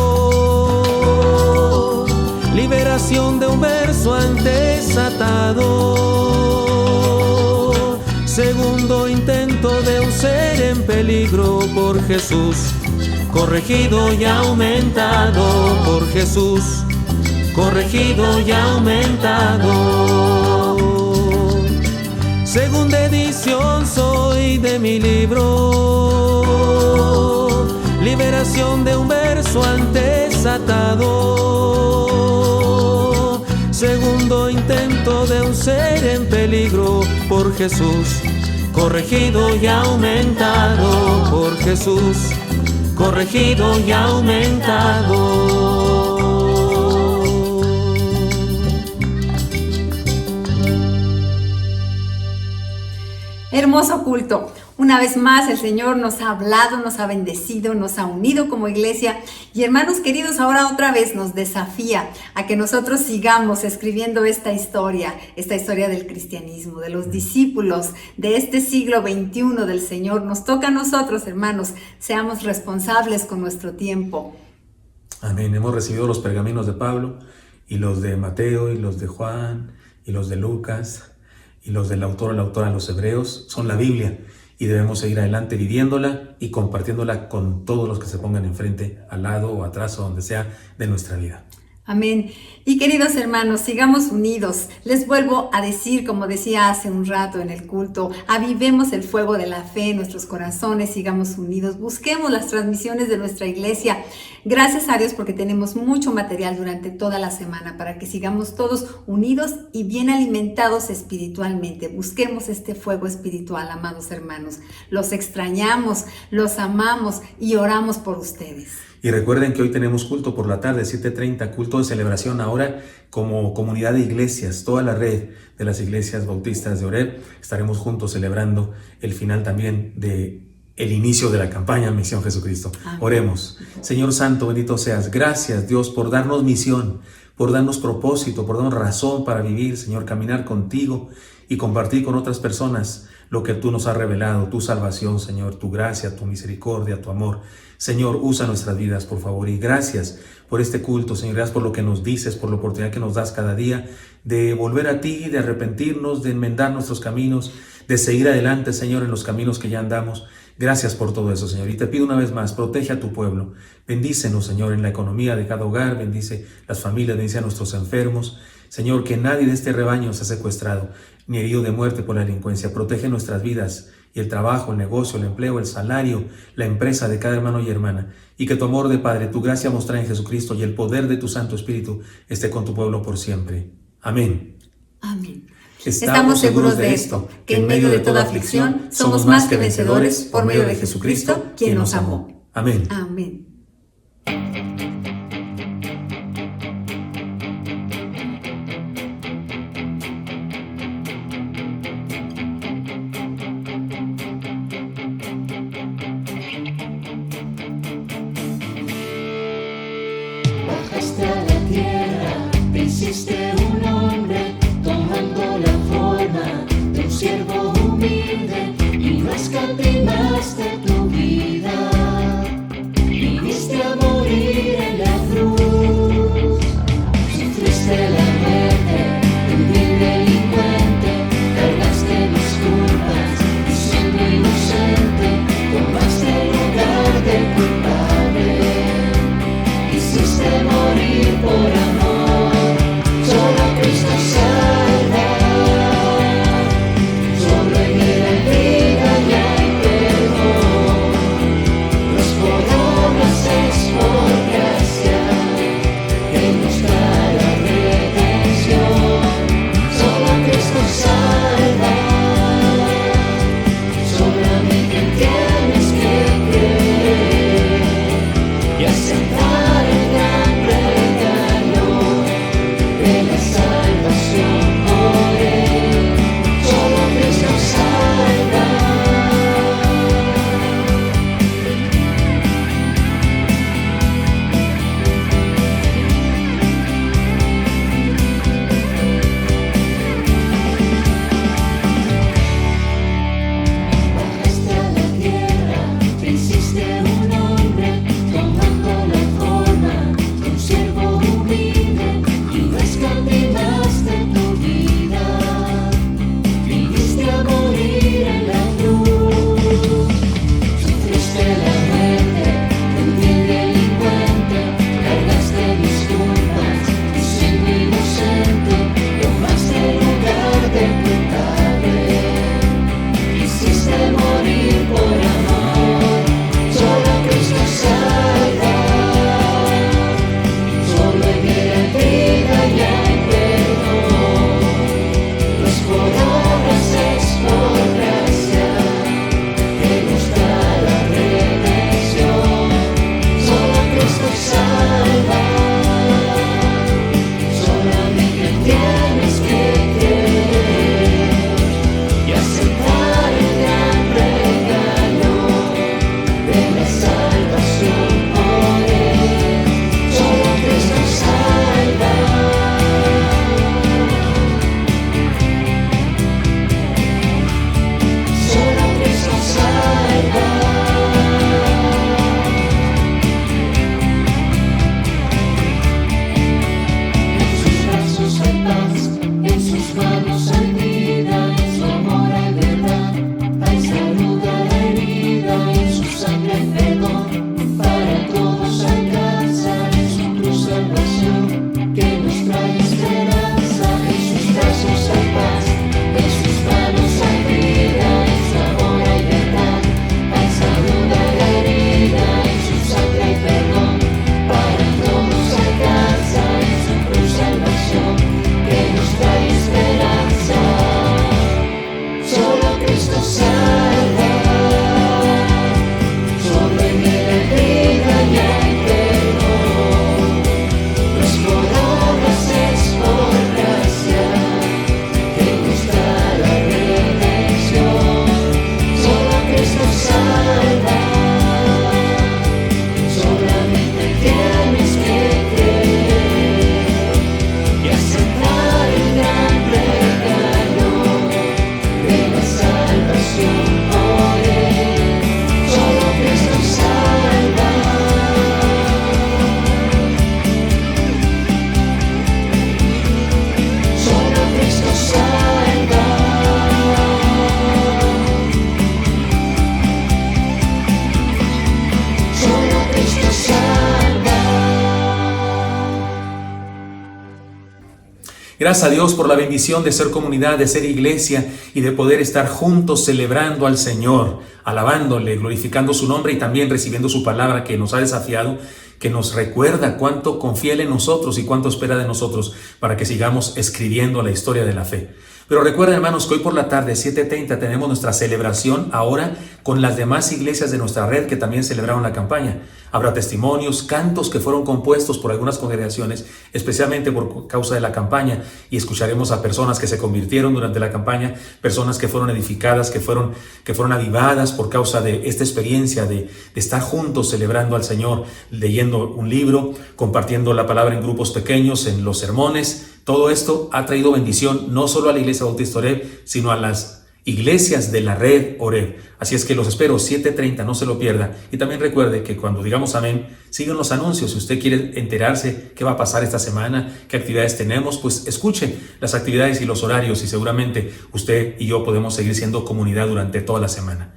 liberación de un verso antes atado. Segundo intento de un ser en peligro por Jesús, corregido y aumentado por Jesús, corregido y aumentado. Segunda edición soy de mi libro, liberación de un verso antes atado. Segundo intento de un ser en peligro por Jesús, corregido y aumentado por Jesús, corregido y aumentado. Hermoso culto. Una vez más el Señor nos ha hablado, nos ha bendecido, nos ha unido como iglesia. Y hermanos queridos, ahora otra vez nos desafía a que nosotros sigamos escribiendo esta historia del cristianismo, de los discípulos de este siglo XXI del Señor. Nos toca a nosotros, hermanos, seamos responsables con nuestro tiempo. Amén. Hemos recibido los pergaminos de Pablo y los de Mateo y los de Juan y los de Lucas y los del autor o la autora de los Hebreos. Son la Biblia y debemos seguir adelante viviéndola y compartiéndola con todos los que se pongan enfrente, al lado o atrás o donde sea de nuestra vida. Amén. Y queridos hermanos, sigamos unidos. Les vuelvo a decir, como decía hace un rato en el culto, avivemos el fuego de la fe en nuestros corazones, sigamos unidos, busquemos las transmisiones de nuestra iglesia. Gracias a Dios porque tenemos mucho material durante toda la semana para que sigamos todos unidos y bien alimentados espiritualmente. Busquemos este fuego espiritual, amados hermanos. Los extrañamos, los amamos y oramos por ustedes. Y recuerden que hoy tenemos culto por la tarde, 7:30, culto de celebración ahora como comunidad de iglesias, toda la red de las iglesias bautistas de Oreb. Estaremos juntos celebrando el final también de el inicio de la campaña Misión Jesucristo. Amén. Oremos. Señor Santo, bendito seas. Gracias, Dios, por darnos misión, por darnos propósito, por darnos razón para vivir, Señor, caminar contigo y compartir con otras personas lo que tú nos has revelado, tu salvación, Señor, tu gracia, tu misericordia, tu amor. Señor, usa nuestras vidas, por favor, y gracias por este culto, Señor, gracias por lo que nos dices, por la oportunidad que nos das cada día de volver a ti, de arrepentirnos, de enmendar nuestros caminos, de seguir adelante, Señor, en los caminos que ya andamos. Gracias por todo eso, Señor, y te pido una vez más, protege a tu pueblo, bendícenos, Señor, en la economía de cada hogar, bendice las familias, bendice a nuestros enfermos, Señor, que nadie de este rebaño sea secuestrado, ni herido de muerte por la delincuencia. Protege nuestras vidas y el trabajo, el negocio, el empleo, el salario, la empresa de cada hermano y hermana. Y que tu amor de Padre, tu gracia mostrada en Jesucristo y el poder de tu Santo Espíritu esté con tu pueblo por siempre. Amén. Amén. Estamos seguros de esto, que en medio de toda aflicción somos más que vencedores por medio de Jesucristo, quien nos amó. Amén. Amén. Bajaste a la tierra, te hiciste un hombre, tomando la forma de un siervo humilde, y no escatimaste tu vida, viniste a morir en la cruz, sufriste la muerte de un vil delincuente, cargaste mis culpas y siendo inocente, tomaste el lugar del culpable. Hiciste morir por amor, Gracias a Dios por la bendición de ser comunidad, de ser iglesia y de poder estar juntos celebrando al Señor, alabándole, glorificando su nombre y también recibiendo su palabra que nos ha desafiado, que nos recuerda cuánto confía Él en nosotros y cuánto espera de nosotros para que sigamos escribiendo la historia de la fe. Pero recuerden, hermanos, que hoy por la tarde, 7:30, tenemos nuestra celebración ahora con las demás iglesias de nuestra red que también celebraron la campaña. Habrá testimonios, cantos que fueron compuestos por algunas congregaciones, especialmente por causa de la campaña, y escucharemos a personas que se convirtieron durante la campaña, personas que fueron edificadas, que fueron avivadas por causa de esta experiencia de estar juntos celebrando al Señor, leyendo un libro, compartiendo la palabra en grupos pequeños, en los sermones. Todo esto ha traído bendición no solo a la Iglesia Bautista Oreb, sino a las iglesias de la red Oreb. Así es que los espero, 7:30, no se lo pierda. Y también recuerde que cuando digamos amén, siguen los anuncios. Si usted quiere enterarse qué va a pasar esta semana, qué actividades tenemos, pues escuche las actividades y los horarios y seguramente usted y yo podemos seguir siendo comunidad durante toda la semana.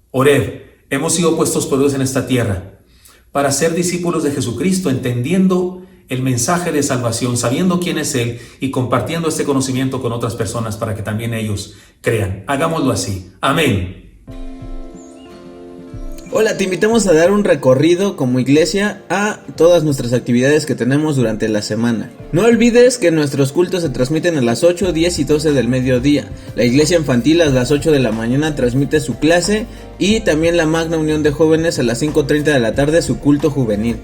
Oreb, hemos sido puestos por Dios en esta tierra para ser discípulos de Jesucristo, entendiendo el mensaje de salvación, sabiendo quién es Él y compartiendo este conocimiento con otras personas para que también ellos crean. Hagámoslo así. Amén. Hola, te invitamos a dar un recorrido como iglesia a todas nuestras actividades que tenemos durante la semana. No olvides que nuestros cultos se transmiten a las 8, 10 y 12 del mediodía. La iglesia infantil a las 8 de la mañana transmite su clase y también la Magna Unión de Jóvenes a las 5:30 de la tarde su culto juvenil.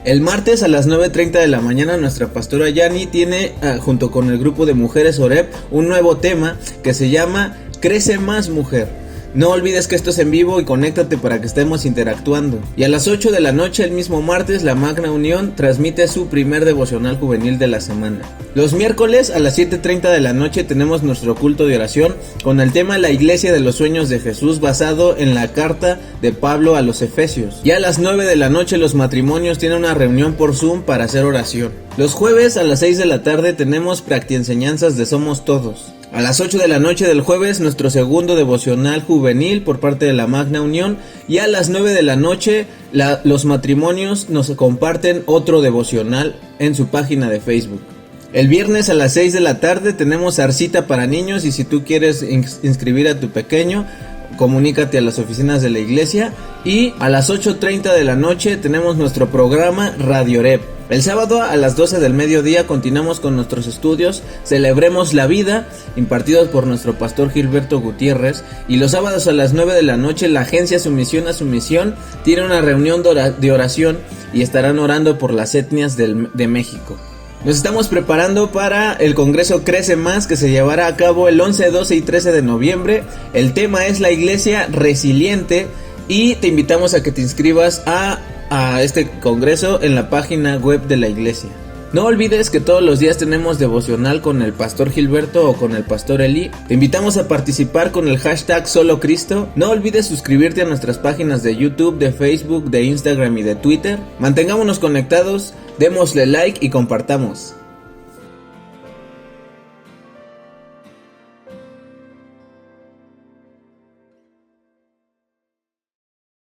El martes a las 9:30 de la mañana nuestra pastora Yani tiene, junto con el grupo de Mujeres Oreb, un nuevo tema que se llama Crece Más Mujer. No olvides que esto es en vivo y conéctate para que estemos interactuando. Y a las 8 de la noche el mismo martes la Magna Unión transmite su primer devocional juvenil de la semana. Los miércoles a las 7:30 de la noche tenemos nuestro culto de oración con el tema La Iglesia de los Sueños de Jesús, basado en la carta de Pablo a los Efesios. Y a las 9 de la noche los matrimonios tienen una reunión por Zoom para hacer oración. Los jueves a las 6 de la tarde tenemos practienseñanzas de Somos Todos. A las 8 de la noche del jueves nuestro segundo devocional juvenil por parte de la Magna Unión, y a las 9 de la noche los matrimonios nos comparten otro devocional en su página de Facebook. El viernes a las 6 de la tarde tenemos Arcita para niños, y si tú quieres inscribir a tu pequeño, comunícate a las oficinas de la iglesia. Y a las 8:30 de la noche tenemos nuestro programa Radio Oreb. El sábado a las 12 del mediodía continuamos con nuestros estudios Celebremos la Vida, impartidos por nuestro pastor Gilberto Gutiérrez. Y los sábados a las 9 de la noche la agencia Sumisión a su Misión tiene una reunión de oración y estarán orando por las etnias de México. Nos estamos preparando para el Congreso Crece Más, que se llevará a cabo el 11, 12 y 13 de noviembre. El tema es la iglesia resiliente y te invitamos a que te inscribas a este congreso en la página web de la iglesia. No olvides que todos los días tenemos devocional con el pastor Gilberto o con el pastor Eli. Te invitamos a participar con el hashtag Solo Cristo. No olvides suscribirte a nuestras páginas de YouTube, de Facebook, de Instagram y de Twitter. Mantengámonos conectados, démosle like y compartamos.